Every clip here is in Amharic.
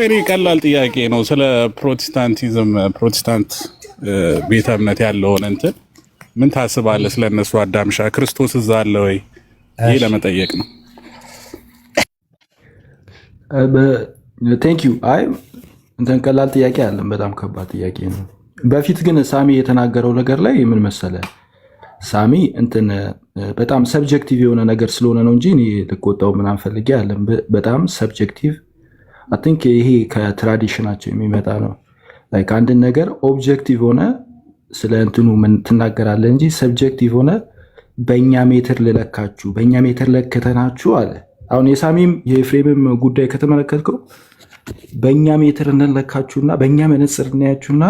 እኔ ቀላል ጥያቄ ነው። ስለ ፕሮቴስታንቲዝም ፕሮቴስታንት ቤተ እምነት ያለውን እንትን ምን ታስባለህ? ስለነሱ አዳምሻ ክርስቶስ እዛ አለ ወይ? ይህ ለመጠየቅ ነው። ቴንክ ዩ። አይ እንትን ቀላል ጥያቄ አለን፣ በጣም ከባድ ጥያቄ ነው። በፊት ግን ሳሚ የተናገረው ነገር ላይ ምን መሰለ፣ ሳሚ እንትን በጣም ሰብጀክቲቭ የሆነ ነገር ስለሆነ ነው እንጂ እኔ ልቆጣው ምናምን ፈልጌ አለን። በጣም ሰብጀክቲቭ አይ ቲንክ ይሄ ከትራዲሽናቸው የሚመጣ ነው። ላይክ አንድን ነገር ኦብጀክቲቭ ሆነ ስለ እንትኑ ምን ትናገራለህ እንጂ ሰብጀክቲቭ ሆነ በእኛ ሜትር ልለካችሁ፣ በእኛ ሜትር ለክተናችሁ አለ። አሁን የሳሚም የኤፍሬምም ጉዳይ ከተመለከትከው በእኛ ሜትር እንለካችሁና በእኛ መነጽር እናያችሁና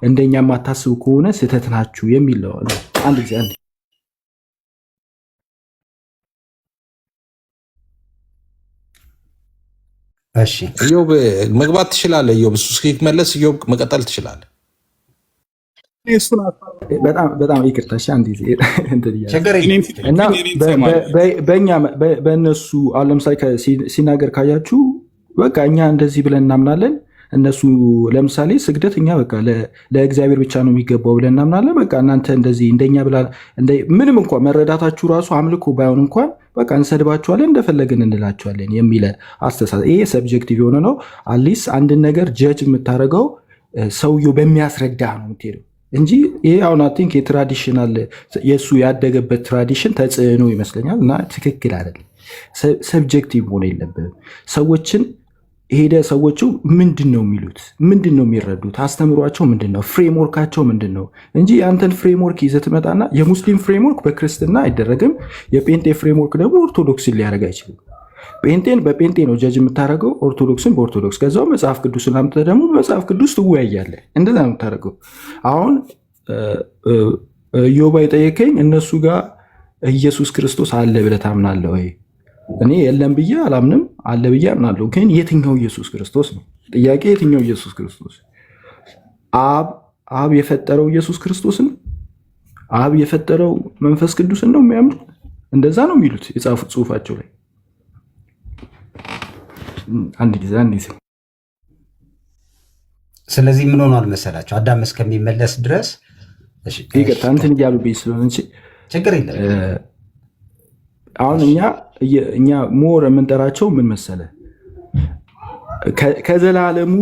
እንደኛ የማታስቡ ከሆነ ስህተት ናችሁ የሚል ነው። አንድ ጊዜ አንድ እሺ፣ ኢዮብ መግባት ትችላለህ። ኢዮብ እሱ እስኪመለስ ኢዮብ መቀጠል ትችላለህ። በጣም ይቅርታ አንድ ጊዜ እና በእነሱ አሁን ለምሳሌ ሲናገር ካያችሁ በቃ እኛ እንደዚህ ብለን እናምናለን። እነሱ ለምሳሌ ስግደት እኛ በቃ ለእግዚአብሔር ብቻ ነው የሚገባው ብለን እናምናለን። በቃ እናንተ እንደዚህ እንደኛ ብላ ምንም እንኳን መረዳታችሁ ራሱ አምልኮ ባይሆን እንኳን በቃ እንሰድባችኋለን፣ እንደፈለግን እንላችኋለን የሚለ አስተሳሰብ ይሄ ሰብጀክቲቭ የሆነ ነው። አትሊስት አንድን ነገር ጀጅ የምታደርገው ሰውየው በሚያስረዳ ነው የምትሄደው እንጂ ይሄ አሁን አይ ቲንክ የትራዲሽናል የእሱ ያደገበት ትራዲሽን ተጽዕኖ ይመስለኛል እና ትክክል አይደለም። ሰብጀክቲቭ መሆን የለብንም። ሰዎችን ሄደ ሰዎቹ ምንድን ነው የሚሉት? ምንድን ነው የሚረዱት? አስተምሯቸው ምንድን ነው? ፍሬምወርካቸው ምንድን ነው? እንጂ የአንተን ፍሬምወርክ ይዘህ ትመጣና የሙስሊም ፍሬምወርክ በክርስትና አይደረግም፣ የጴንጤ ፍሬምወርክ ደግሞ ኦርቶዶክስን ሊያደርግ አይችልም። ጴንጤን በጴንጤ ነው ጀጅ የምታደርገው፣ ኦርቶዶክስን በኦርቶዶክስ፣ ከዛው መጽሐፍ ቅዱስን አምጥተህ ደግሞ መጽሐፍ ቅዱስ ትወያያለህ። እንደዛ ነው የምታደርገው። አሁን ኢዮብ የጠየቀኝ እነሱ ጋር ኢየሱስ ክርስቶስ አለ ብለህ ታምናለህ ወይ? እኔ የለም ብዬ አላምንም፣ አለ ብዬ አምናለሁ። ግን የትኛው ኢየሱስ ክርስቶስ ነው ጥያቄ? የትኛው ኢየሱስ ክርስቶስ? አብ የፈጠረው ኢየሱስ ክርስቶስን፣ አብ የፈጠረው መንፈስ ቅዱስን ነው የሚያምኑ። እንደዛ ነው የሚሉት የጻፉት ጽሁፋቸው ላይ። አንድ ጊዜ ስለዚህ ምን ሆኗል መሰላቸው? አዳም እስከሚመለስ ድረስ ይቅርታ እንትን እያሉብኝ ስለሆነ ችግር የለም። አሁን እኛ ሞር የምንጠራቸው ምን መሰለ፣ ከዘላለሙ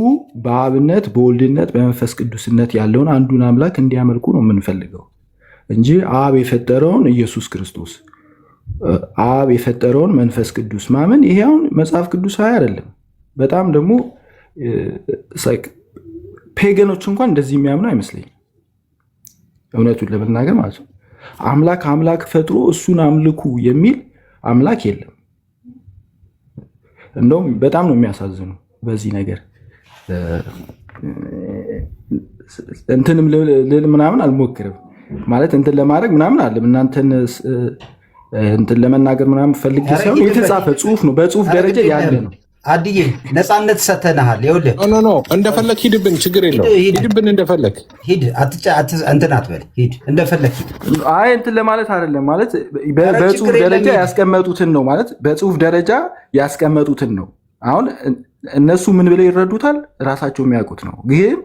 በአብነት በወልድነት በመንፈስ ቅዱስነት ያለውን አንዱን አምላክ እንዲያመልኩ ነው የምንፈልገው እንጂ አብ የፈጠረውን ኢየሱስ ክርስቶስ፣ አብ የፈጠረውን መንፈስ ቅዱስ ማመን ይሄ አሁን መጽሐፍ ቅዱሳዊ አይደለም። በጣም ደግሞ ፔገኖች እንኳን እንደዚህ የሚያምኑ አይመስለኝም፣ እውነቱን ለመናገር ማለት ነው። አምላክ ፈጥሮ እሱን አምልኩ የሚል አምላክ የለም። እንደውም በጣም ነው የሚያሳዝኑ በዚህ ነገር። እንትንም ልል ምናምን አልሞክርም ማለት እንትን ለማድረግ ምናምን አለም እናንተን እንትን ለመናገር ምናምን ፈልጌ ሳይሆን የተጻፈ ጽሁፍ ነው፣ በጽሁፍ ደረጃ ያለ ነው። አድዬ ነፃነት ሰተናሃል። ይኸውልህ እንደፈለግ ሂድብን፣ ችግር የለው ሂድብን፣ እንደፈለግ ሂድ፣ እንትን አትበል፣ ሂድ እንደፈለግ ሂድ። አይ እንትን ለማለት አይደለም ማለት በጽሁፍ ደረጃ ያስቀመጡትን ነው ማለት በጽሁፍ ደረጃ ያስቀመጡትን ነው። አሁን እነሱ ምን ብለው ይረዱታል ራሳቸው የሚያውቁት ነው። ግን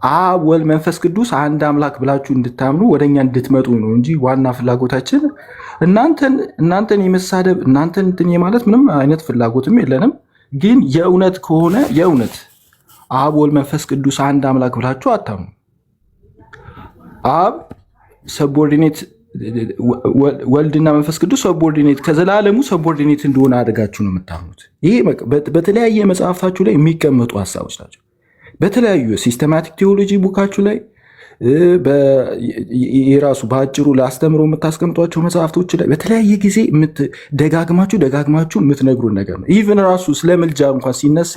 አብ ወልድ መንፈስ ቅዱስ አንድ አምላክ ብላችሁ እንድታምኑ ወደኛ እንድትመጡ ነው እንጂ ዋና ፍላጎታችን እናንተን የመሳደብ እናንተን እንትን ማለት ምንም አይነት ፍላጎትም የለንም። ግን የእውነት ከሆነ የእውነት አብ ወልድ መንፈስ ቅዱስ አንድ አምላክ ብላችሁ አታምኑ። አብ ሰቦርዲኔት፣ ወልድና መንፈስ ቅዱስ ሰቦርዲኔት፣ ከዘላለሙ ሰቦርዲኔት እንደሆነ አድርጋችሁ ነው የምታምኑት። ይሄ በተለያየ መጽሐፍታችሁ ላይ የሚቀመጡ ሀሳቦች ናቸው። በተለያዩ ሲስተማቲክ ቴዎሎጂ ቡካችሁ ላይ የራሱ በአጭሩ ለአስተምሮ የምታስቀምጧቸው መጽሐፍቶች ላይ በተለያየ ጊዜ ደጋግማችሁ የምትነግሩን ነገር ነው። ኢቨን ራሱ ስለ ምልጃ እንኳን ሲነሳ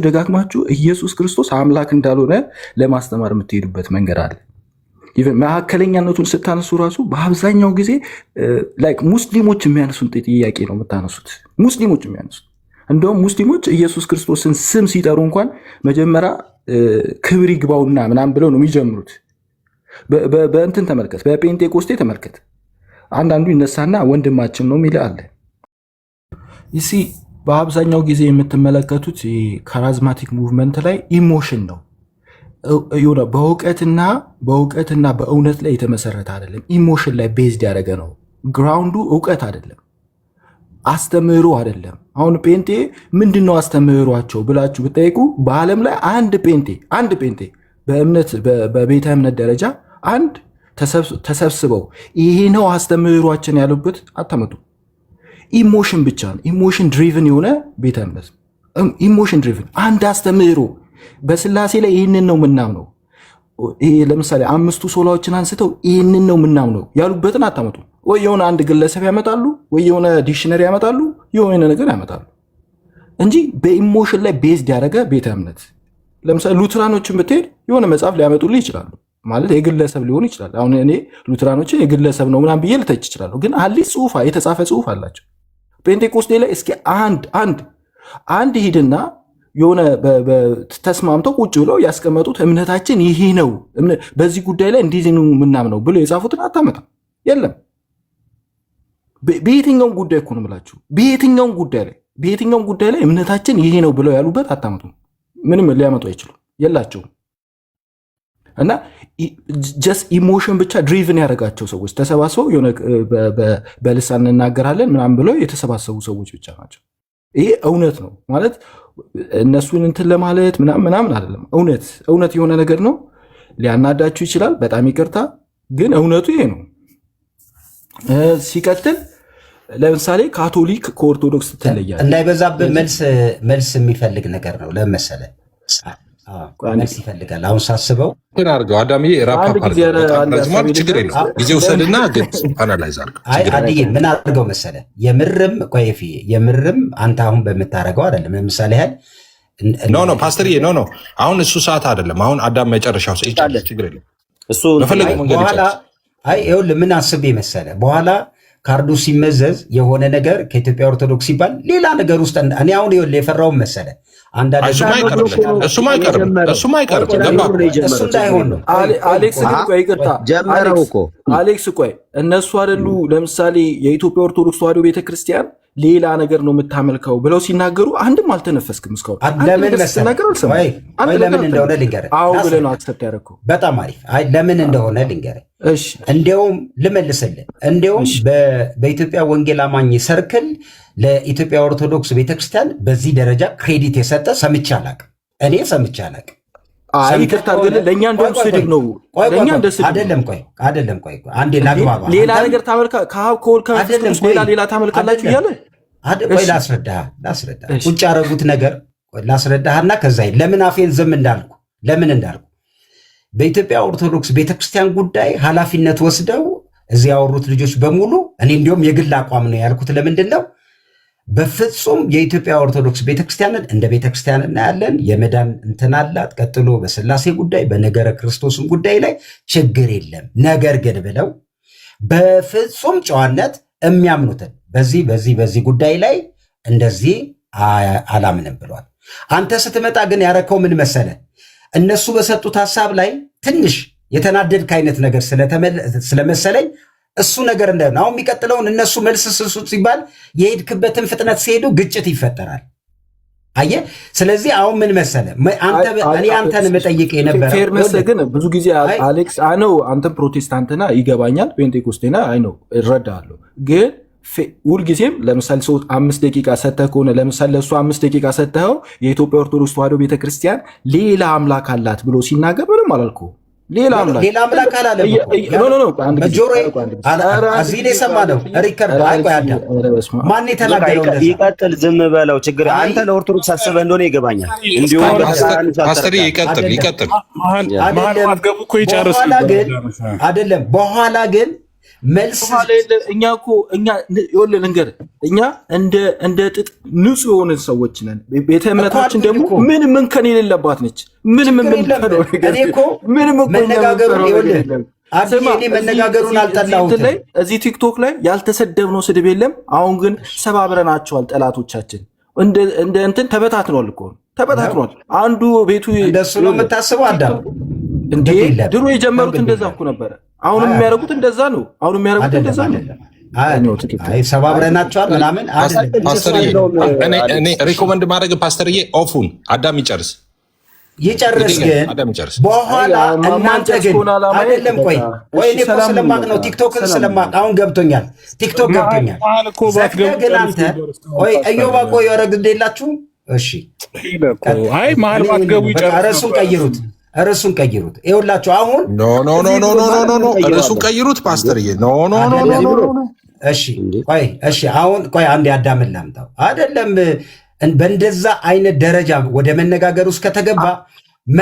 ደጋግማችሁ ኢየሱስ ክርስቶስ አምላክ እንዳልሆነ ለማስተማር የምትሄዱበት መንገድ አለ። ኢቨን መካከለኛነቱን ስታነሱ ራሱ በአብዛኛው ጊዜ ሙስሊሞች የሚያነሱን ጥያቄ ነው የምታነሱት። ሙስሊሞች የሚያነሱት እንደውም ሙስሊሞች ኢየሱስ ክርስቶስን ስም ሲጠሩ እንኳን መጀመሪያ ክብር ይግባውና ምናምን ብለው ነው የሚጀምሩት። በእንትን ተመልከት፣ በጴንጤቆስቴ ተመልከት። አንዳንዱ ይነሳና ወንድማችን ነው የሚል አለ። በአብዛኛው ጊዜ የምትመለከቱት ካራዝማቲክ ሙቭመንት ላይ ኢሞሽን ነው የሆነ በእውቀትና በእውነት ላይ የተመሰረተ አይደለም። ኢሞሽን ላይ ቤዝድ ያደረገ ነው። ግራውንዱ እውቀት አይደለም፣ አስተምህሮ አይደለም። አሁን ጴንጤ ምንድነው አስተምህሯቸው ብላችሁ ብጠይቁ በዓለም ላይ አንድ ጴንጤ በእምነት በቤተ እምነት ደረጃ አንድ ተሰብስበው ይሄ ነው አስተምህሯችን ያሉበት አታመጡ። ኢሞሽን ብቻ ነው። ኢሞሽን ድሪቭን የሆነ ቤተ እምነት ኢሞሽን ድሪቭን አንድ አስተምህሮ በስላሴ ላይ ይህንን ነው ምናምነው። ለምሳሌ 5ቱ ሶላዎችን አንስተው ይህንን ነው ምናምነው ያሉበትን አታመጡ። ወይ የሆነ አንድ ግለሰብ ያመጣሉ፣ ወይ የሆነ ዲክሽነሪ ያመጣሉ፣ የሆነ ነገር ያመጣሉ እንጂ በኢሞሽን ላይ ቤዝድ ያደረገ ቤተ እምነት። ለምሳሌ ሉትራኖችን ብትሄድ የሆነ መጽሐፍ ሊያመጡልህ ይችላሉ። ማለት የግለሰብ ሊሆን ይችላል። አሁን እኔ ሉትራኖችን የግለሰብ ነው ምናምን ብዬ ልተች ይችላለሁ፣ ግን አዲስ ጽሁፍ የተጻፈ ጽሁፍ አላቸው። ፔንቴኮስቴ ላይ እስኪ አንድ ሂድና የሆነ ተስማምተው ቁጭ ብለው ያስቀመጡት እምነታችን ይሄ ነው፣ በዚህ ጉዳይ ላይ እንዲህ ነው ምናምነው ብለው የጻፉትን አታመጣም። የለም። በየትኛውም ጉዳይ እኮ ነው የምላችሁ፣ በየትኛውም ጉዳይ ላይ እምነታችን ይሄ ነው ብለው ያሉበት አታመጡ። ምንም ሊያመጡ አይችሉም፣ የላቸውም። እና ጀስት ኢሞሽን ብቻ ድሪቭን ያደረጋቸው ሰዎች ተሰባስበው የሆነ በልሳን እንናገራለን ምናምን ብለው የተሰባሰቡ ሰዎች ብቻ ናቸው። ይሄ እውነት ነው ማለት እነሱን እንትን ለማለት ምናምን አይደለም። እውነት የሆነ ነገር ነው። ሊያናዳችሁ ይችላል፣ በጣም ይቅርታ፣ ግን እውነቱ ይሄ ነው። ሲቀጥል ለምሳሌ ካቶሊክ ከኦርቶዶክስ ትለያለች። እንዳይበዛብህ መልስ የሚፈልግ ነገር ነው። ለመሰለ መልስ ይፈልጋል። አሁን ሳስበው ግን አድርገው አዳምዬ ራፓፓርዝማል ችግር የለም ጊዜ ውሰድና ግን አናላይዝ አድርገው። አድዬ ምን አድርገው መሰለ የምርም አንተ አሁን በምታደርገው አይደለም። ለምሳሌ ያህል ኖ ፓስተርዬ ኖ አሁን እሱ ሰዓት አይደለም። አሁን አዳም መጨረሻው ችግር የለም እሱ በኋላ ይኸውልህ ምን አስቤ መሰለ በኋላ ካርዱ ሲመዘዝ የሆነ ነገር ከኢትዮጵያ ኦርቶዶክስ ሲባል ሌላ ነገር ውስጥ እኔ አሁን ይኸውልህ የፈራውን መሰለ እሱም አይቀርም እሱ እንዳይሆን ነው። አሌክስ ግን ቆይ ይቅርታ አሌክስ ቆይ እነሱ አይደሉ ለምሳሌ የኢትዮጵያ ኦርቶዶክስ ተዋሕዶ ቤተክርስቲያን ሌላ ነገር ነው የምታመልከው ብለው ሲናገሩ አንድም አልተነፈስክም እስካሁን። ለምን እንደሆነ ልንገርህ። ብለህ ነው አክሰፕት ያደረግከው። በጣም አሪፍ። ለምን እንደሆነ ልንገርህ። እንዲያውም ልመልስልህ። እንዲያውም በኢትዮጵያ ወንጌል አማኝ ሰርክል ለኢትዮጵያ ኦርቶዶክስ ቤተክርስቲያን በዚህ ደረጃ ክሬዲት የሰጠ ሰምቼ አላቅም። እኔ ሰምቼ አላቅም። ይቅርታ ግን ለእኛ እንደውም ስድብ ነው። ለእኛ እንደ ስድብ አይደለም። ቆይ አንዴ ላግባባ። ሌላ ነገር ታመልካ ከሀብ ከወልድ ከመንፈስ ሌላ ታመልካላችሁ እያለ ቆይ ላስረዳህ። ቁጭ ያደረጉት ነገር ላስረዳህና ከዛ ለምን አፌን ዝም እንዳልኩ በኢትዮጵያ ኦርቶዶክስ ቤተክርስቲያን ጉዳይ ኃላፊነት ወስደው እዚህ ያወሩት ልጆች በሙሉ እኔ እንዲሁም የግል አቋም ነው ያልኩት። ለምንድን ነው በፍጹም የኢትዮጵያ ኦርቶዶክስ ቤተክርስቲያንን እንደ ቤተክርስቲያን እናያለን። የመዳን እንትን አላት። ቀጥሎ በስላሴ ጉዳይ በነገረ ክርስቶስም ጉዳይ ላይ ችግር የለም። ነገር ግን ብለው በፍጹም ጨዋነት የሚያምኑትን በዚህ ጉዳይ ላይ እንደዚህ አላምንም ብሏል። አንተ ስትመጣ ግን ያረከው ምን መሰለ? እነሱ በሰጡት ሀሳብ ላይ ትንሽ የተናደድክ አይነት ነገር ስለመሰለኝ እሱ ነገር እንዳይሆን አሁን የሚቀጥለውን እነሱ መልስ ስሱት ሲባል የሄድክበትን ፍጥነት ሲሄዱ ግጭት ይፈጠራል። አየህ። ስለዚህ አሁን ምን መሰለ እኔ አንተን መጠይቅ የነበረ ፌር መሰለህ። ግን ብዙ ጊዜ አሌክስ አነው አንተን ፕሮቴስታንትና ይገባኛል፣ ፔንቴኮስቴና አይ ነው እረዳለሁ። ግን ሁልጊዜም ለምሳሌ 5 ደቂቃ ሰተህ ከሆነ ለምሳሌ ለእሱ 5 ደቂቃ ሰተኸው የኢትዮጵያ ኦርቶዶክስ ተዋሕዶ ቤተክርስቲያን ሌላ አምላክ አላት ብሎ ሲናገር ምንም አላልኩህ። ሌላ አምላክ አላለም። እዚህ የሰማነው ሪከርድ ማን የተናገረው? ይቀጥል፣ ዝም በለው፣ ችግር አንተ ለኦርቶዶክስ አስበህ እንደሆነ ይገባኛል። ይቀጥል። አይደለም በኋላ ግን መልስ እኛ ልንገርህ፣ እኛ እንደ ጥጥ ንጹህ የሆንን ሰዎች ነን። ቤተ እምነታችን ደግሞ ምንም እንከን የሌለባት ነች። መነጋገሩን አልጠላሁትም። እዚህ ቲክቶክ ላይ ያልተሰደብነው ስድብ የለም። አሁን ግን ሰባብረናቸዋል። ጠላቶቻችን እንደ እንትን ተበታትኗል እኮ ተበታትኗል። አንዱ ቤቱ እንደሱ ነው የምታስበው አዳም። ድሮ የጀመሩት እንደዛ እኮ ነበረ። አሁንም የሚያደርጉት እንደዛ ነው። አይ ሰባብረናቸዋል ምናምን ፓስተርዬ፣ እኔ ሪኮመንድ ማድረግ ፓስተርዬ ኦፉን አዳም ይጨርስ ግን በኋላ እናንተ ግን አይደለም። ቆይ እኔ እኮ ስለማቅ ነው ቲክቶክን ስለማቅ አሁን ገብቶኛል። ቲክቶክ ገብቶኛል። ግን አንተ ቆይ እዮባ ቆይ ወረግድ የላችሁም። እሺ አይ መሀል ባትገቡ ይጨርስ። ርዕሱን ቀይሩት። ይኸውላችሁ አሁን ኖ ርዕሱን ቀይሩት ፓስተርዬ። ኖ እሺ አሁን ቆይ አንድ ያዳምን ላምጣው አይደለም። በእንደዛ አይነት ደረጃ ወደ መነጋገር ውስጥ ከተገባ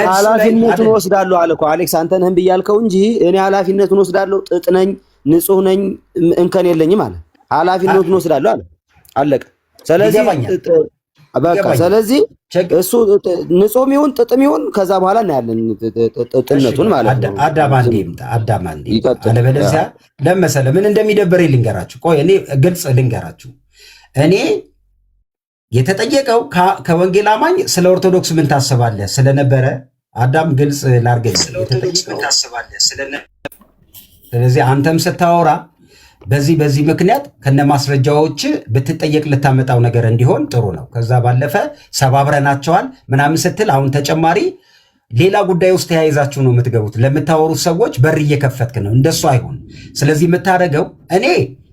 ኃላፊነቱን ወስዳለሁ አለ እኮ አሌክስ። አንተ ነህም ብያልከው እንጂ እኔ ኃላፊነቱን ወስዳለሁ፣ ጥጥ ነኝ፣ ንጹህ ነኝ፣ እንከን የለኝም አለ። ኃላፊነቱን ወስዳለሁ አለ። አለቀ። ስለዚህ እሱ ንጹህ ይሁን ጥጥም ይሁን ከዛ በኋላ እናያለን ጥጥነቱን ማለት ነው። አዳም አንዴ አለበለዚያ ለመሰለ ምን እንደሚደብር ልንገራችሁ። ቆይ እኔ ግልጽ ልንገራችሁ። እኔ የተጠየቀው ከወንጌል አማኝ ስለ ኦርቶዶክስ ምን ታስባለህ ስለነበረ አዳም ግልጽ ላርገኝ። ስለዚህ አንተም ስታወራ በዚህ ምክንያት ከነማስረጃዎች ብትጠየቅ ልታመጣው ነገር እንዲሆን ጥሩ ነው። ከዛ ባለፈ ሰባብረናቸዋል ምናምን ስትል አሁን ተጨማሪ ሌላ ጉዳይ ውስጥ ተያይዛችሁ ነው የምትገቡት። ለምታወሩት ሰዎች በር እየከፈትክ ነው። እንደሱ አይሆን። ስለዚህ የምታደርገው እኔ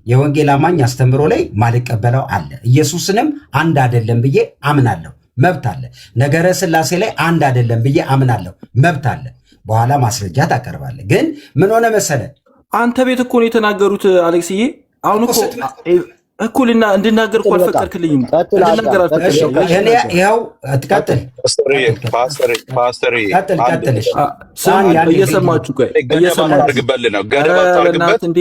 የወንጌል አማኝ አስተምሮ ላይ ማልቀበለው አለ። ኢየሱስንም አንድ አይደለም ብዬ አምናለሁ፣ መብት አለ። ነገረ ሥላሴ ላይ አንድ አይደለም ብዬ አምናለሁ፣ መብት አለ። በኋላ ማስረጃ ታቀርባለህ። ግን ምን ሆነ መሰለ አንተ ቤት እኮ ነው የተናገሩት አሌክስዬ። አሁን እኮ እንድናገር እኮ አልፈቀድክልኝም። እንድናገር አልፈቀድክልኝም። ይኸው ትቀጥል እየሰማችሁ ቆይ አድርግበልህ ነው። ገደብ አታርግበት እንዴ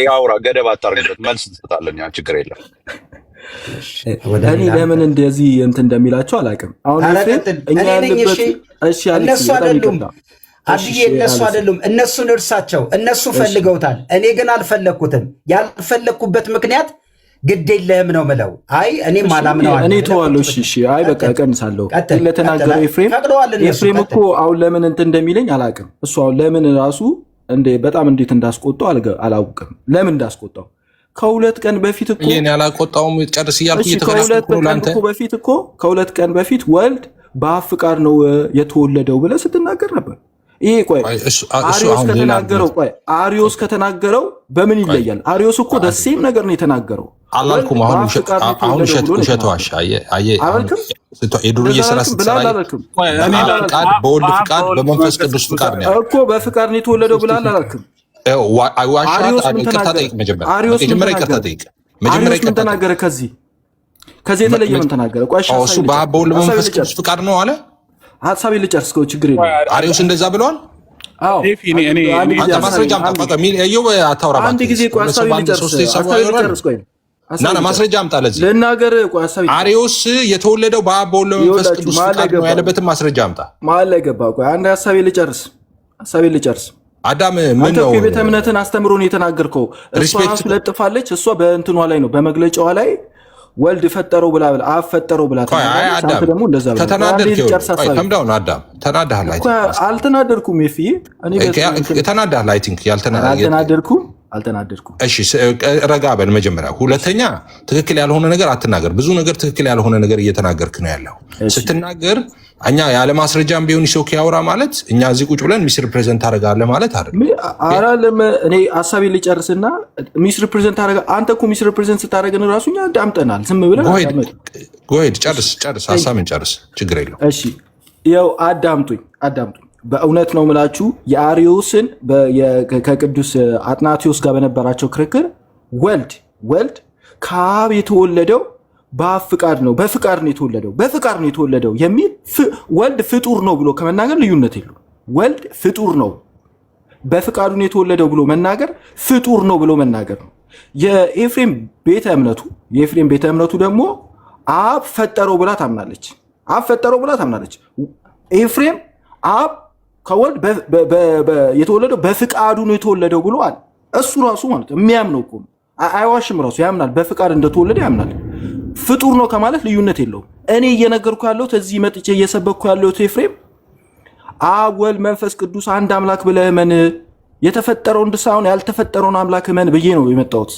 ያውራ። ገደብ አታርግበት፣ መልስ እንሰጣለን። ያ ችግር የለም። እኔ ለምን እንደዚህ እንትን እንደሚላቸው አላውቅም። አሁን እኛ ያለበት እሺ እነሱ አይደሉም። እነሱን እርሳቸው። እነሱ ፈልገውታል። እኔ ግን አልፈለግኩትም። ያልፈለግኩበት ምክንያት ግድ የለህም ነው ምለው። አይ እኔ ማላምነው እኔ ተዋለሁ። እሺ አይ በቃ እቀንሳለሁ። ለተናገረው ኤፍሬም እኮ አሁን ለምን እንትን እንደሚለኝ አላውቅም። እሱ አሁን ለምን ራሱ በጣም እንዴት እንዳስቆጣው አላውቅም። ለምን እንዳስቆጣው ከሁለት ቀን በፊት እኮ ይሄን ያላቆጣውም ጨርስ እያልኩ ከሁለት ቀን በፊት ወልድ በአብ ፍቃድ ነው የተወለደው ብለህ ስትናገር ነበር። ይሄ ቆይ አሪዮስ ከተናገረው በምን ይለያል? አሪዮስ እኮ ደሴም ነገር ነው የተናገረው አላልኩም። አሁን ውሸት ዋሽ። የዱርዬ ስራ ስትሰራ በወልድ ፍቃድ በመንፈስ ቅዱስ ፍቃድ ነው እኮ በፍቃድ ነው የተወለደው ብለሃል አላልክም? አሪዮስ ምን ተናገረ? ከዚህ የተለየ ምን ተናገረ? እሱ በአብ በወልድ በመንፈስ ቅዱስ ፍቃድ ነው አለ። ሀሳቤ ልጨርስ፣ ችግር የለም። አሪዮስ እንደዛ ብለዋል። ማስረጃ ማስረጃ አምጣ። ለዚህ ልናገር አሪዮስ የተወለደው በአብ በወልድ በመንፈስ ቅዱስ ፍቃድ ነው ያለበትን ማስረጃ አምጣ። መሀል ላይ ገባ። አንድ ሀሳቤ ልጨርስ። አዳም ምን ነው የቤተ እምነትን አስተምሮን የተናገርከው? እሷ ለጥፋለች። እሷ በእንትኗ ላይ ነው በመግለጫዋ ላይ ወልድ ፈጠረው ብላ አብ ፈጠረው ብላ ደግሞ እንደዛ አልተናደድኩም። አልተናደድኩም። እሺ ረጋ በል መጀመሪያ። ሁለተኛ ትክክል ያልሆነ ነገር አትናገር። ብዙ ነገር ትክክል ያልሆነ ነገር እየተናገርክ ነው ያለው። ስትናገር እኛ ያለ ማስረጃም ቢሆን ሾክ ያውራ ማለት እኛ እዚህ ቁጭ ብለን ሚስ ሪፕሬዘንት ታደርጋለህ ማለት አይደለም። እኔ ሀሳቤ ልጨርስና ሚስ ሪፕሬዘንት ታደርጋ። አንተ እኮ ሚስ ሪፕሬዘንት ስታደርገን ራሱ እኛ ዳምጠናል። ዝም ብለን ጎሄድ ጨርስ፣ ሀሳብን ጨርስ፣ ችግር የለው። እሺ ያው አዳምጡኝ። በእውነት ነው ምላችሁ የአሪዮስን ከቅዱስ አጥናቴዎስ ጋር በነበራቸው ክርክር ወልድ ከአብ የተወለደው በአብ ፍቃድ ነው፣ በፍቃድ ነው የተወለደው የሚል ወልድ ፍጡር ነው ብሎ ከመናገር ልዩነት የለው። ወልድ ፍጡር ነው በፍቃዱ ነው የተወለደው ብሎ መናገር ፍጡር ነው ብሎ መናገር ነው። የኤፍሬም ቤተ እምነቱ ደግሞ አብ ፈጠረው ብላ ታምናለች። ኤፍሬም አብ ከወልድ የተወለደው በፍቃዱ ነው የተወለደው ብሎ አለ። እሱ ራሱ ማለት የሚያምነው እኮ አይዋሽም። ራሱ ያምናል፣ በፍቃድ እንደተወለደ ያምናል። ፍጡር ነው ከማለት ልዩነት የለውም። እኔ እየነገርኩ ያለሁት እዚህ መጥቼ እየሰበኩ ያለሁት ኤፍሬም አብ ወልድ መንፈስ ቅዱስ አንድ አምላክ ብለህ እመን፣ የተፈጠረውን ሳይሆን ያልተፈጠረውን አምላክ እመን ብዬ ነው የመጣሁት።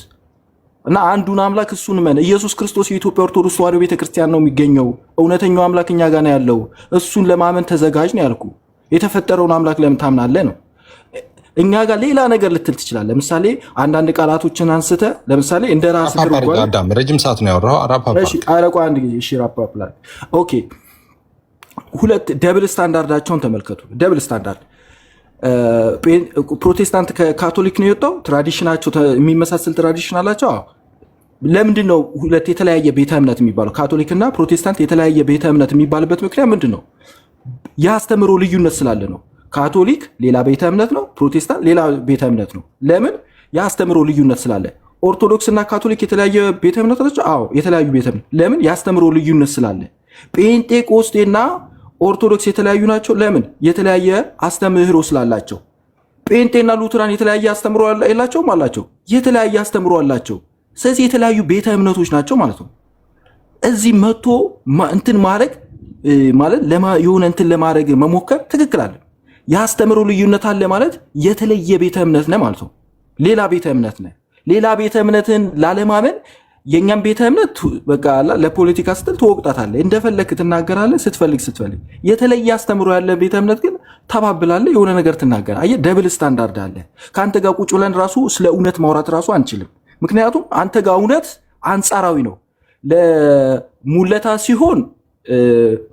እና አንዱን አምላክ እሱን መን ኢየሱስ ክርስቶስ የኢትዮጵያ ኦርቶዶክስ ተዋሕዶ ቤተክርስቲያን ነው የሚገኘው። እውነተኛው አምላክ እኛ ጋር ነው ያለው። እሱን ለማመን ተዘጋጅ ነው ያልኩ። የተፈጠረውን አምላክ ለምን ታምናለህ ነው። እኛ ጋር ሌላ ነገር ልትል ትችላለህ። ለምሳሌ አንዳንድ ቃላቶችን አንስተ ለምሳሌ እንደ ራስ አዳም ረጅም ሰዓት ነው ያወራው። እሺ ቃረቋ አንድ ጊዜ እሺ ራፓፕላል ኦኬ። ሁለት ደብል ስታንዳርዳቸውን ተመልከቱ። ደብል ስታንዳርድ ፕሮቴስታንት ከካቶሊክ ነው የወጣው። ትራዲሽናቸው የሚመሳሰል ትራዲሽን አላቸው። ለምንድን ነው ሁለት የተለያየ ቤተ እምነት የሚባለው? ካቶሊክና ፕሮቴስታንት የተለያየ ቤተ እምነት የሚባልበት ምክንያት ምንድን ነው? የአስተምሮ ልዩነት ስላለ ነው። ካቶሊክ ሌላ ቤተ እምነት ነው፣ ፕሮቴስታንት ሌላ ቤተ እምነት ነው። ለምን? የአስተምሮ ልዩነት ስላለ። ኦርቶዶክስ እና ካቶሊክ የተለያየ ቤተ እምነት ናቸው። አዎ የተለያዩ ቤተ እምነት። ለምን? የአስተምሮ ልዩነት ስላለ። ጴንጤቆስጤና ኦርቶዶክስ የተለያዩ ናቸው። ለምን? የተለያየ አስተምህሮ ስላላቸው። ጴንጤና ሉትራን የተለያየ አስተምሮ የላቸውም? አላቸው። የተለያየ አስተምሮ አላቸው። ስለዚህ የተለያዩ ቤተ እምነቶች ናቸው ማለት ነው። እዚህ መጥቶ እንትን ማድረግ ማለት የሆነ እንትን ለማድረግ መሞከር ትክክል አለ። የአስተምሮ ልዩነት አለ ማለት የተለየ ቤተ እምነት ነህ ማለት ነው። ሌላ ቤተ እምነት ነህ። ሌላ ቤተ እምነትን ላለማመን የኛም ቤተ እምነት በቃ ለፖለቲካ ስትል ትወቅጣታለህ፣ እንደፈለክ ትናገራለህ፣ ስትፈልግ። የተለየ አስተምሮ ያለ ቤተ እምነት ግን ተባብላለህ፣ የሆነ ነገር ትናገር። አየህ፣ ደብል ስታንዳርድ አለ። ከአንተ ጋር ቁጭ ብለን ራሱ ስለ እውነት ማውራት ራሱ አንችልም። ምክንያቱም አንተ ጋር እውነት አንጻራዊ ነው። ለሙለታ ሲሆን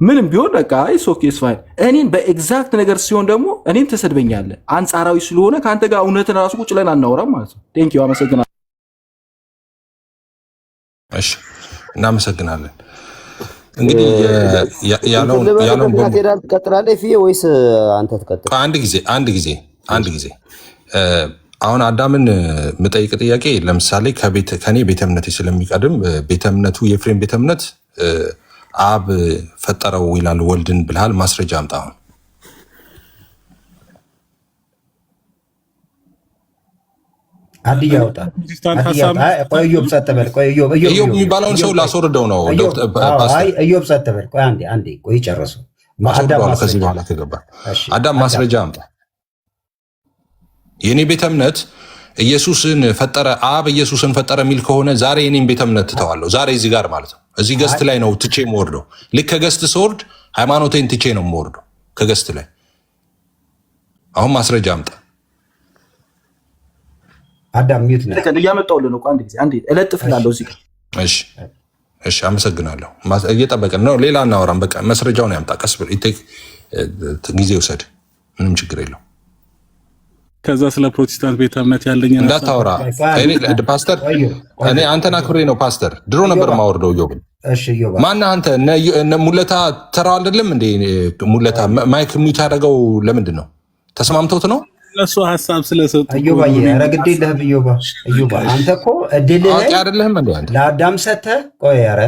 ምንም ቢሆን በቃ ኦኬ ስፋይ፣ እኔን በኤግዛክት ነገር ሲሆን ደግሞ እኔን ተሰድበኛለህ። አንጻራዊ ስለሆነ ከአንተ ጋር እውነትን ራሱ ቁጭ ብለን አናወራም ማለት ነው። ቴንኪው፣ አመሰግናለሁ። እሺ እናመሰግናለን። እንግዲህ ያለውን ትቀጥላለህ ወይስ አንተ ትቀጥል? አንድ ጊዜ አሁን አዳምን የምጠይቅ ጥያቄ ለምሳሌ ከኔ ቤተ እምነቴ ስለሚቀድም ቤተ እምነቱ የኤፍሬም ቤተ እምነት አብ ፈጠረው ይላል ወልድን ብልሃል፣ ማስረጃ አምጣ። አሁን አድያ ያውጣ። ኢዮብ ጸጥ በል። ኢዮብ የሚባለውን ሰው ላስወርደው ነው። ኢዮብ ጸጥ በል። አንዴ ጨርሱ። ከዚህ በኋላ ከገባ አዳም ማስረጃ አምጣ። የኔ ቤተ እምነት ኢየሱስን ፈጠረ፣ አብ ኢየሱስን ፈጠረ የሚል ከሆነ ዛሬ የኔን ቤተ እምነት ትተዋለሁ። ዛሬ እዚህ ጋር ማለት ነው። እዚህ ገስት ላይ ነው ትቼ የምወርደው። ልክ ከገስት ስወርድ ሃይማኖቴን ትቼ ነው የምወርደው ከገስት ላይ። አሁን ማስረጃ አምጣ። አዳም ሚዩት ነው እያመጣሁልህ ነው። አንድ ጊዜ እለጥፍልሃለሁ እዚህ ጋር። እሺ አመሰግናለሁ። እየጠበቅን ነው። ሌላ እናወራም። በቃ መስረጃውን ያምጣ። ቀስ ብለህ ጊዜ ውሰድ። ምንም ችግር የለው። ከዛ ስለ ፕሮቴስታንት ቤተ እምነት ያለኝ እንዳታወራ ፓስተር። እኔ አንተን አክብሬ ነው ፓስተር። ድሮ ነበር ማወርደው። ኢዮብ ማነህ አንተ? እነ ሙለታ ተራው አይደለም እንዴ? ሙለታ ማይክ ሚውት ያደረገው ለምንድን ነው? ተስማምቶት ነው? እነሱ ሀሳብ ስለሰጡ ኢዮብ ረግዴ ለህብ ኢዮብ አንተ እኮ አውቄ አይደለህም እንዴ? አንተ ለአዳም ሰተህ ቆይ፣ ኧረ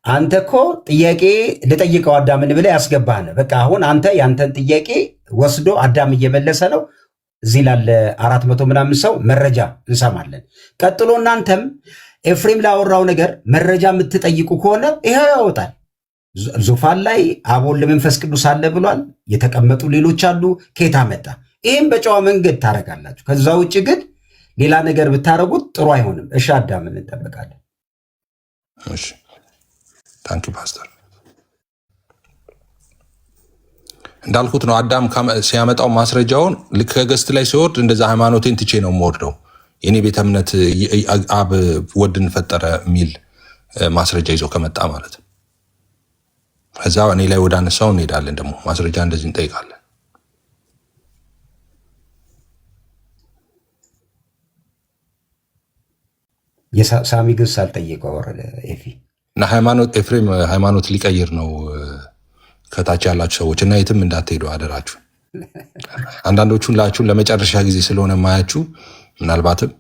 አንተ እኮ ጥያቄ ልጠይቀው አዳምን ብለህ ያስገባህ። በቃ አሁን አንተ ያንተን ጥያቄ ወስዶ አዳም እየመለሰ ነው። እዚህ ላለ 400 ምናምን ሰው መረጃ እንሰማለን። ቀጥሎ እናንተም ኤፍሬም ላወራው ነገር መረጃ የምትጠይቁ ከሆነ ይሄው ያወጣል። ዙፋን ላይ አብ ወልድ መንፈስ ቅዱስ አለ ብሏል። የተቀመጡ ሌሎች አሉ። ከየት መጣ? ይህም በጨዋ መንገድ ታደርጋላችሁ። ከዛ ውጭ ግን ሌላ ነገር ብታደርጉት ጥሩ አይሆንም። እሺ አዳምን እንጠብቃለን። እሺ ታንኪ ፓስተር። እንዳልኩት ነው። አዳም ሲያመጣው ማስረጃውን ልክ ከገስት ላይ ሲወርድ እንደዛ ሃይማኖቴን ትቼ ነው የምወርደው፣ የኔ ቤተ እምነት አብ ወልድን ፈጠረ የሚል ማስረጃ ይዞ ከመጣ ማለት ነው። ከዛ እኔ ላይ ወደ አነሳው እንሄዳለን። ደግሞ ማስረጃ እንደዚህ እንጠይቃለን። የሳሚ ግን ሳልጠይቀው ወረደ ኤፊ እና ኤፍሬም ሃይማኖት ሊቀይር ነው ከታች ያላችሁ ሰዎች እና የትም እንዳትሄዱ አደራችሁ። አንዳንዶቹን ላችሁን ለመጨረሻ ጊዜ ስለሆነ ማያችሁ ምናልባትም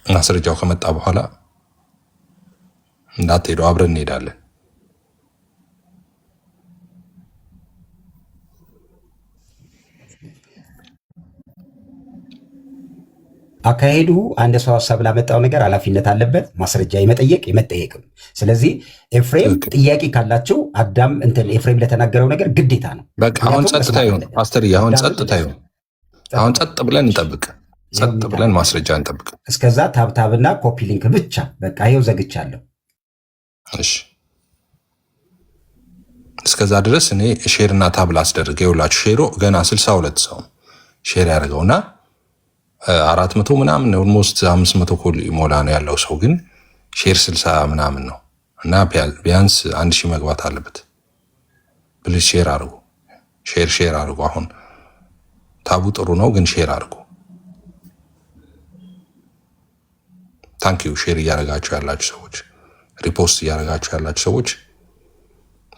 ማስረጃው ከመጣ በኋላ እንዳትሄዱ፣ አብረን እንሄዳለን። አካሄዱ አንድ ሰው ሀሳብ ላመጣው ነገር ኃላፊነት አለበት፣ ማስረጃ የመጠየቅም። ስለዚህ ኤፍሬም ጥያቄ ካላችሁ አዳም ኤፍሬም ለተናገረው ነገር ግዴታ ነው። በቃ አሁን ጸጥታ ይሁን ፓስተር፣ አሁን ጸጥታ ይሁን። አሁን ጸጥ ብለን እንጠብቅ። ጸጥ ብለን ማስረጃ እንጠብቅ። እስከዛ ታብታብና ኮፒ ሊንክ ብቻ በቃ ይኸው ዘግቻለሁ። እሺ እስከዛ ድረስ እኔ ሼርና ታብ ላስደርግ። ይኸውላችሁ ሼሮ ገና 62 ሰው ሼር ያደርገውና 400 ምናምን ኦልሞስት 500 ኮል ሞላ ነው ያለው ሰው ግን ሼር 60 ምናምን ነው እና ቢያንስ 1000 መግባት አለበት። ፕሊዝ ሼር አድርጉ። ሼር አድርጉ። አሁን ታቡ ጥሩ ነው ግን ሼር አድርጉ። ታንኪዩ ሼር እያደረጋችሁ ያላችሁ ሰዎች፣ ሪፖስት እያደረጋችሁ ያላችሁ ሰዎች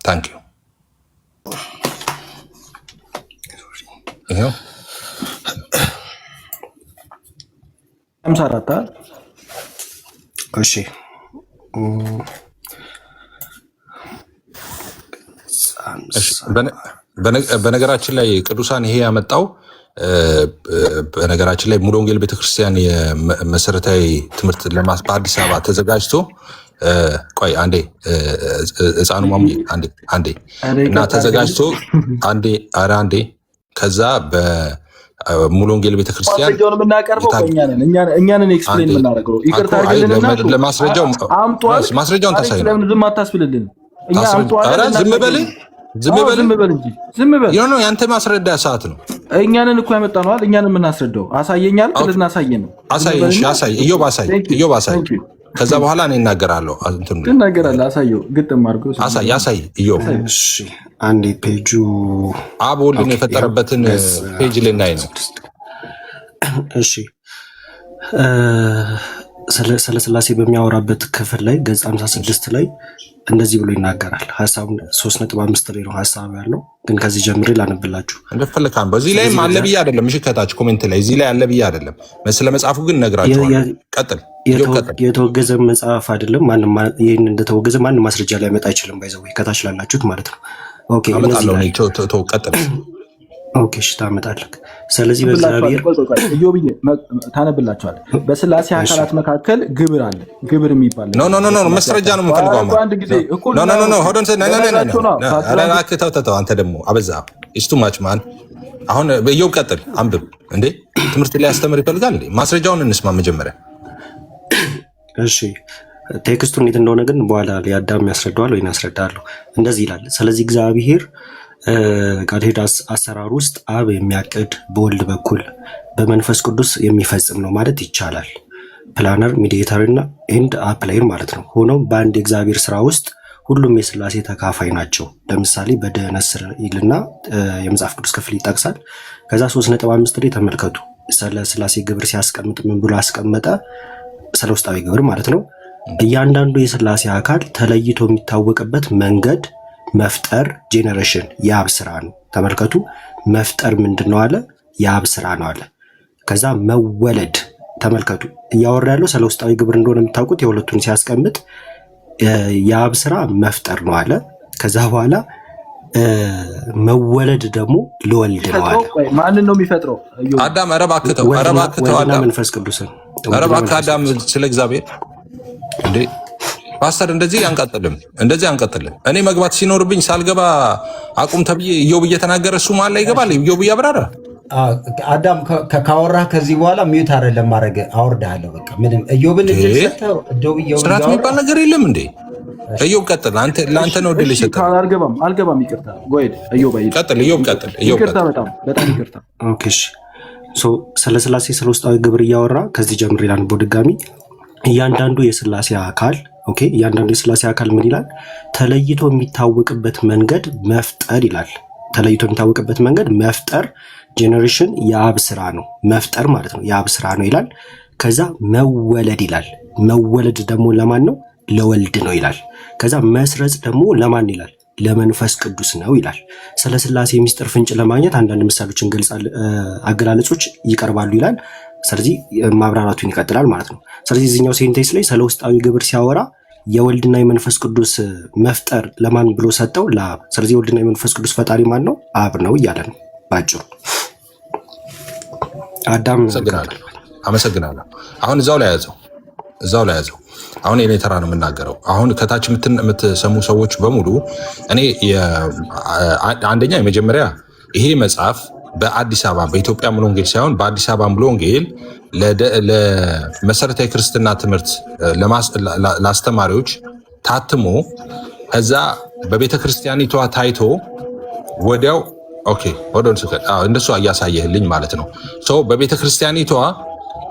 ታንኪዩ። ይሄው 54 እሺ በነገራችን ላይ ቅዱሳን ይሄ ያመጣው በነገራችን ላይ ሙሉ ወንጌል ቤተክርስቲያን የመሰረታዊ ትምህርት በአዲስ አበባ ተዘጋጅቶ ቆይ አንዴ ህፃኑ ማሙ አንዴ እና ተዘጋጅቶ አንዴ ከዛ በሙሉ ወንጌል ቤተክርስቲያን ማስረጃውን የምናቀርበው እኛንን ኤክስፕሌን የምናደርገው ይቅርታ አድርግልንና ለማስረጃው ማስረጃውን ታሳይ ነው። ዝም አታስብልልን። እኛ አምጧል። ዝም በል እንጂ ነው ያንተ ማስረዳ ሰዓት ነው። እኛንን እኮ ያመጣነዋል። እኛንን የምናስረዳው አሳየኛል። ልናሳየን ነው። አሳይ ኢዮብ አሳይ። ከዛ በኋላ እኔ እናገራለሁ። ትናገራለህ። አሳየው። ግጥም አድርጎ አሳይ ኢዮብ። አንዴ ፔጁ አብ ወልድን የፈጠረበትን ፔጅ ልናይ ነው። እሺ ስለ ሥላሴ በሚያወራበት ክፍል ላይ ገጽ 56 ላይ እንደዚህ ብሎ ይናገራል። ሐሳቡ 3.5 ላይ ነው ሐሳቡ ያለው፣ ግን ከዚህ ጀምሬ ላነብላችሁ እንደፈለካም። በዚህ ላይም አለ ብዬ አይደለም። እሺ ከታች ኮሜንት ላይ እዚህ ላይ አለ ብዬ አይደለም። ስለ መጽሐፉ ግን እነግራችኋለሁ። ቀጥል። የተወገዘ መጽሐፍ አይደለም። ማንም ይሄን እንደተወገዘ ማንም ማስረጃ ሊያመጣ አይችልም። ባይዘው ከታች ላላችሁት ማለት ነው። ኦኬ አመጣለሁ። ቀጥል። ኦኬ እሺ ታመጣለህ። ስለዚህ በእግዚአብሔር ኢዮብ ታነብላችኋል። በሥላሴ አካላት መካከል ግብር አለ። ግብር የሚባል ኖ መስረጃ ነው የምፈልገው። አንተ ደግሞ አበዛ ኢስቱ ማች ማን። አሁን ኢዮብ ቀጥል፣ አንብብ። እንዴ ትምህርት ላይ ያስተምር ይፈልጋል እንዴ? ማስረጃውን እንስማ መጀመሪያ። እሺ ቴክስቱ እንዴት እንደሆነ ግን በኋላ ሊያዳም ያስረዳዋል ወይ ያስረዳለሁ። እንደዚህ ይላል። ስለዚህ እግዚአብሔር ጋድሄድ አሰራር ውስጥ አብ የሚያቅድ በወልድ በኩል በመንፈስ ቅዱስ የሚፈጽም ነው ማለት ይቻላል። ፕላነር ሚዲዬተር እና ኤንድ አፕላየር ማለት ነው። ሆኖም በአንድ የእግዚአብሔር ስራ ውስጥ ሁሉም የሥላሴ ተካፋይ ናቸው። ለምሳሌ በድህነት ስር ይልና የመጽሐፍ ቅዱስ ክፍል ይጠቅሳል። ከዛ 3.5 ላይ ተመልከቱ። ስለ ሥላሴ ግብር ሲያስቀምጥ ምን ብሎ አስቀመጠ? ስለ ውስጣዊ ግብር ማለት ነው። እያንዳንዱ የሥላሴ አካል ተለይቶ የሚታወቅበት መንገድ መፍጠር ጄኔሬሽን የአብ ስራ ነው። ተመልከቱ። መፍጠር ምንድን ነው አለ? የአብ ስራ ነው አለ። ከዛ መወለድ ተመልከቱ። እያወራ ያለው ስለ ውስጣዊ ግብር እንደሆነ የምታውቁት የሁለቱን ሲያስቀምጥ የአብ ስራ መፍጠር ነው አለ። ከዛ በኋላ መወለድ ደግሞ ለወልድ ነው አለ። ማንን ነው የሚፈጥረው? አዳም ረባክተው አዳም መንፈስ ቅዱስን ረባክ አዳም ስለ እግዚአብሔር እንዴ ፓስተር እንደዚህ አንቀጥልም። እኔ መግባት ሲኖርብኝ ሳልገባ አቁም ተብዬ ኢዮብ እየተናገረ እሱ መሀል ላይ ይገባል። ኢዮብ እያብራራ አዳም ካወራህ ከዚህ በኋላ ሚዩት አይደለም ማድረግ አወርድሃለሁ። በቃ ምንም ኢዮብን ስርዓት የሚባል ነገር የለም እንዴ? ኢዮብ ቀጥል። ለአንተ ነው ድል የሰጠው። አልገባም። ይቅርታ ጎይድ ኢዮብ ቀጥል። ይቅርታ፣ በጣም ይቅርታ። ኦኬ ስለ ሥላሴ ስለ ውስጣዊ ግብር እያወራ ከዚህ ጀምሬ ላንቦ ድጋሚ እያንዳንዱ የሥላሴ አካል እያንዳንዱ የሥላሴ አካል ምን ይላል? ተለይቶ የሚታወቅበት መንገድ መፍጠር ይላል። ተለይቶ የሚታወቅበት መንገድ መፍጠር ጄኔሬሽን የአብ ስራ ነው። መፍጠር ማለት ነው የአብ ስራ ነው ይላል። ከዛ መወለድ ይላል። መወለድ ደግሞ ለማን ነው? ለወልድ ነው ይላል። ከዛ መስረጽ ደግሞ ለማን ይላል? ለመንፈስ ቅዱስ ነው ይላል። ስለ ሥላሴ ሚስጥር ፍንጭ ለማግኘት አንዳንድ ምሳሌዎችን አገላለጾች ይቀርባሉ ይላል። ስለዚህ ማብራራቱን ይቀጥላል ማለት ነው። ስለዚህ እዚህኛው ሴንቴንስ ላይ ስለ ውስጣዊ ግብር ሲያወራ የወልድና የመንፈስ ቅዱስ መፍጠር ለማን ብሎ ሰጠው? ለአብ። ስለዚህ የወልድና የመንፈስ ቅዱስ ፈጣሪ ማን ነው? አብ ነው እያለ ነው ባጭሩ። አዳም አመሰግናለሁ። አሁን እዛው ላይ ያዘው። አሁን የኔ ተራ ነው የምናገረው። አሁን ከታች የምትሰሙ ሰዎች በሙሉ እኔ አንደኛ የመጀመሪያ ይሄ መጽሐፍ በአዲስ አበባ በኢትዮጵያ ሙሉ ወንጌል ሳይሆን በአዲስ አበባ ሙሉ ወንጌል ለመሰረታዊ ክርስትና ትምህርት ለአስተማሪዎች ታትሞ ከዛ በቤተ ክርስቲያኒቷ ታይቶ ወዲያው ኦኬ እንደሱ እያሳየህልኝ ማለት ነው። በቤተ ክርስቲያኒቷ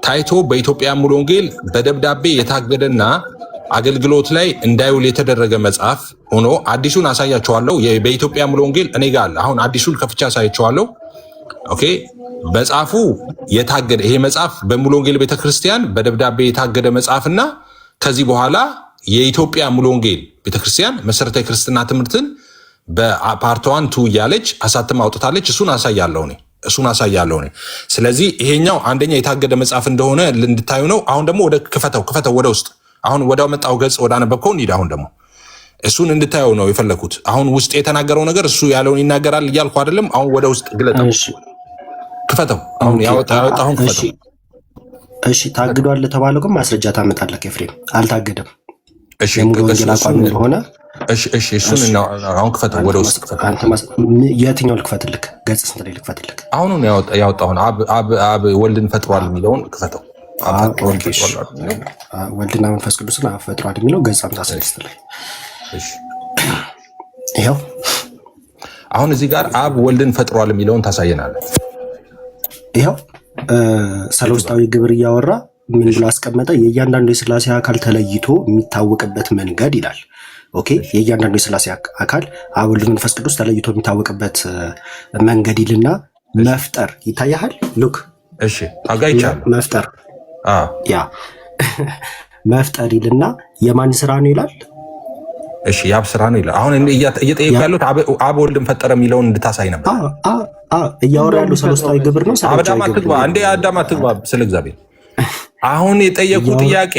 ታይቶ በኢትዮጵያ ሙሉ ወንጌል በደብዳቤ የታገደና አገልግሎት ላይ እንዳይውል የተደረገ መጽሐፍ ሆኖ አዲሱን አሳያቸዋለሁ። በኢትዮጵያ ሙሉ ወንጌል እኔ ጋር አለ። አሁን አዲሱን ከፍቻ አሳያቸዋለሁ። ኦኬ መጽሐፉ የታገደ ይሄ መጽሐፍ በሙሉ ወንጌል ቤተክርስቲያን በደብዳቤ የታገደ መጽሐፍና ከዚህ በኋላ የኢትዮጵያ ሙሉ ወንጌል ቤተክርስቲያን መሰረታዊ ክርስትና ትምህርትን በፓርት 1 2 እያለች አሳትማ አውጥታለች። እሱን አሳያለሁ እኔ። ስለዚህ ይሄኛው አንደኛ የታገደ መጽሐፍ እንደሆነ እንድታዩ ነው። አሁን ደግሞ ወደ ክፈተው ወደ ውስጥ አሁን ወዳው መጣው ገጽ ወዳነበብከው እንሂድ። አሁን ደግሞ እሱን እንድታየው ነው የፈለኩት። አሁን ውስጥ የተናገረው ነገር እሱ ያለውን ይናገራል እያልኩ አይደለም። አሁን ወደ ውስጥ ግለጠው፣ ክፈተው። አሁን ያወጣውን ክፈተው። እሺ ታግዷል ለተባለው ግን ማስረጃ ታመጣለህ ኤፍሬም? አልታገደም። እሺ ሙሉ ወንጌል አቋም እንደሆነ እሺ እሱን አሁን ክፈተው፣ ወደ ውስጥ ክፈተው። አንተ የትኛው ልክፈትልህ? ገጽ ስንት ላይ ልክፈትልህ? አሁን ነው ያወጣውን አብ ወልድን ፈጥሯል የሚለውን ክፈተው። ወልድና መንፈስ ቅዱስን አብ ፈጥሯል የሚለው ገጽ 56 ላይ ይኸው። አሁን እዚህ ጋር አብ ወልድን ፈጥሯል የሚለውን ታሳየናለህ። ይኸው ስለ ውስጣዊ ግብር እያወራ ምን ብሎ አስቀመጠ? የእያንዳንዱ የሥላሴ አካል ተለይቶ የሚታወቅበት መንገድ ይላል። ኦኬ የእያንዳንዱ የሥላሴ አካል አብ ወልድ መንፈስ ቅዱስ ተለይቶ የሚታወቅበት መንገድ ይልና መፍጠር ይታያል። ሉክ እሺ አጋይቻለሁ። መፍጠር ያ መፍጠር ይልና የማን ስራ ነው ይላል? እሺ የአብ ስራ ነው ይላል። አሁን እየጠየቁ ያሉት አብ ወልድን ፈጠረ የሚለውን እንድታሳይ ነበር። እያወራ ያሉ ስለ ውስጣዊ ግብር ነው። አዳም አትግባ ስለ እግዚአብሔር። አሁን የጠየቁ ጥያቄ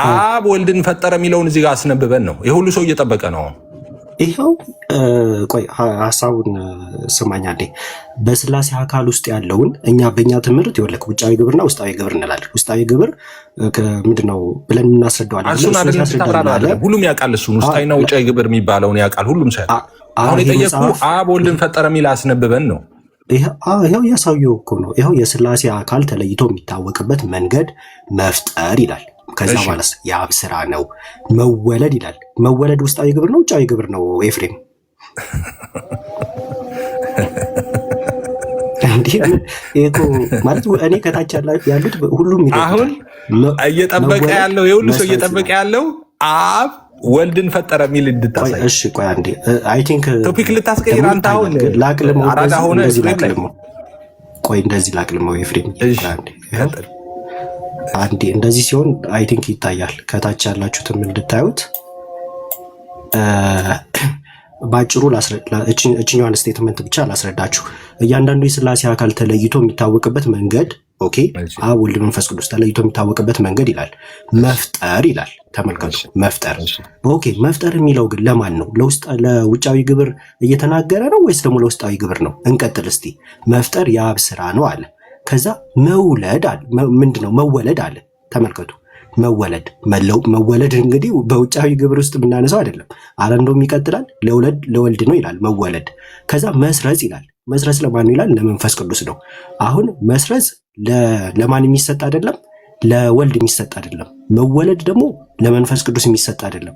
አብ ወልድን ፈጠረ የሚለውን እዚህ ጋር አስነብበን ነው። የሁሉ ሰው እየጠበቀ ነው። ይኸው ቆይ ሀሳቡን ስማኛ እንዴ። በስላሴ አካል ውስጥ ያለውን እኛ በእኛ ትምህርት ይወለክ ውጫዊ ግብርና ውስጣዊ ግብር እንላለን። ውስጣዊ ግብር ምንድነው ብለን እናስረዳዋለን። ሁሉም ያውቃል እሱን ውስጣዊና ውጫዊ ግብር የሚባለውን ያውቃል ሁሉም ሰው። አሁን የጠየቁ አብ ወልድን ፈጠረ የሚል አስነብበን ነው። ይኸው ያሳየው እኮ ነው። ይኸው የስላሴ አካል ተለይቶ የሚታወቅበት መንገድ መፍጠር ይላል። ከዛ ማለት የአብ ስራ ነው። መወለድ ይላል። መወለድ ውስጣዊ ግብር ነው ውጫዊ ግብር ነው ኤፍሬም? ማለት እኔ ከታች ያሉት ሁሉም አሁን እየጠበቀ ያለው የሁሉ ሰው እየጠበቀ ያለው አብ ወልድን ፈጠረ የሚል እንድታሳይ። እሺ ቆይ አንዴ አይ ቲንክ ቶፒክ ልታስቀይር አንተ አሁን አራዳ ሆነ ቆይ እንደዚህ ላቅልመው ኤፍሬም አንዴ እንደዚህ ሲሆን አይ ቲንክ ይታያል። ከታች ያላችሁትም እንድታዩት ባጭሩ እችኛዋን ስቴትመንት ብቻ ላስረዳችሁ። እያንዳንዱ የስላሴ አካል ተለይቶ የሚታወቅበት መንገድ ኦኬ አብ ወልድ መንፈስ ቅዱስ ተለይቶ የሚታወቅበት መንገድ ይላል። መፍጠር ይላል። ተመልከቱ መፍጠር። ኦኬ መፍጠር የሚለው ግን ለማን ነው? ለውጫዊ ግብር እየተናገረ ነው ወይስ ደግሞ ለውስጣዊ ግብር ነው? እንቀጥል እስቲ። መፍጠር የአብ ስራ ነው አለ። ከዛ መውለድ አለ። ምንድነው መወለድ አለ? ተመልከቱ መወለድ እንግዲህ በውጫዊ ግብር ውስጥ የምናነሳው አይደለም። አረ እንደውም ይቀጥላል። ለወልድ ነው ይላል መወለድ። ከዛ መስረጽ ይላል። መስረጽ ለማን ነው ይላል? ለመንፈስ ቅዱስ ነው። አሁን መስረጽ ለማን የሚሰጥ አይደለም? ለወልድ የሚሰጥ አይደለም። መወለድ ደግሞ ለመንፈስ ቅዱስ የሚሰጥ አይደለም።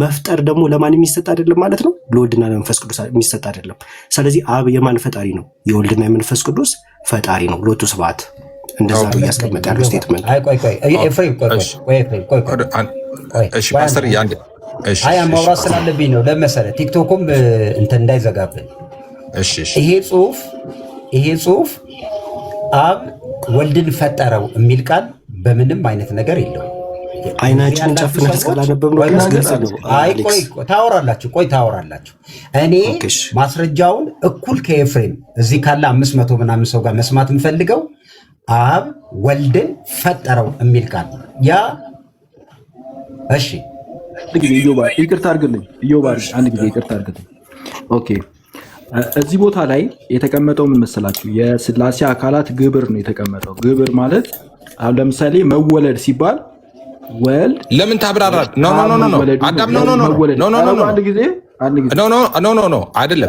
መፍጠር ደግሞ ለማን የሚሰጥ አይደለም ማለት ነው? ለወልድና ለመንፈስ ቅዱስ የሚሰጥ አይደለም። ስለዚህ አብ የማን ፈጣሪ ነው? የወልድና የመንፈስ ቅዱስ ፈጣሪ ነው። ሎቱ ስብሐት እንደዛ ነው እያስቀመጠ ያለው ስቴትመንት። ማውራት ስላለብኝ ነው ለመሰለ ቲክቶኩም እንትን እንዳይዘጋብን። ይሄ ጽሁፍ አብ ወልድን ፈጠረው የሚል ቃል በምንም አይነት ነገር የለውም። አይናችንን ጨፍነን እስካላነበብነው ታወራላችሁ። እኔ ማስረጃውን እኩል ከኤፍሬም እዚህ ካለ 500 ምናምን ሰው ጋር መስማት የምፈልገው አብ ወልድን ፈጠረው የሚል ቃል ያ። እሺ ይቅርታ አድርግልኝ ኢዮብ፣ አንድ ጊዜ ይቅርታ አድርግልኝ። ኦኬ እዚህ ቦታ ላይ የተቀመጠው ምን መሰላችሁ? የስላሴ አካላት ግብር ነው የተቀመጠው። ግብር ማለት አሁን ለምሳሌ መወለድ ሲባል ወልድ ለምን ታብራራል? ኖ አዳም አንድ ጊዜ አይደለም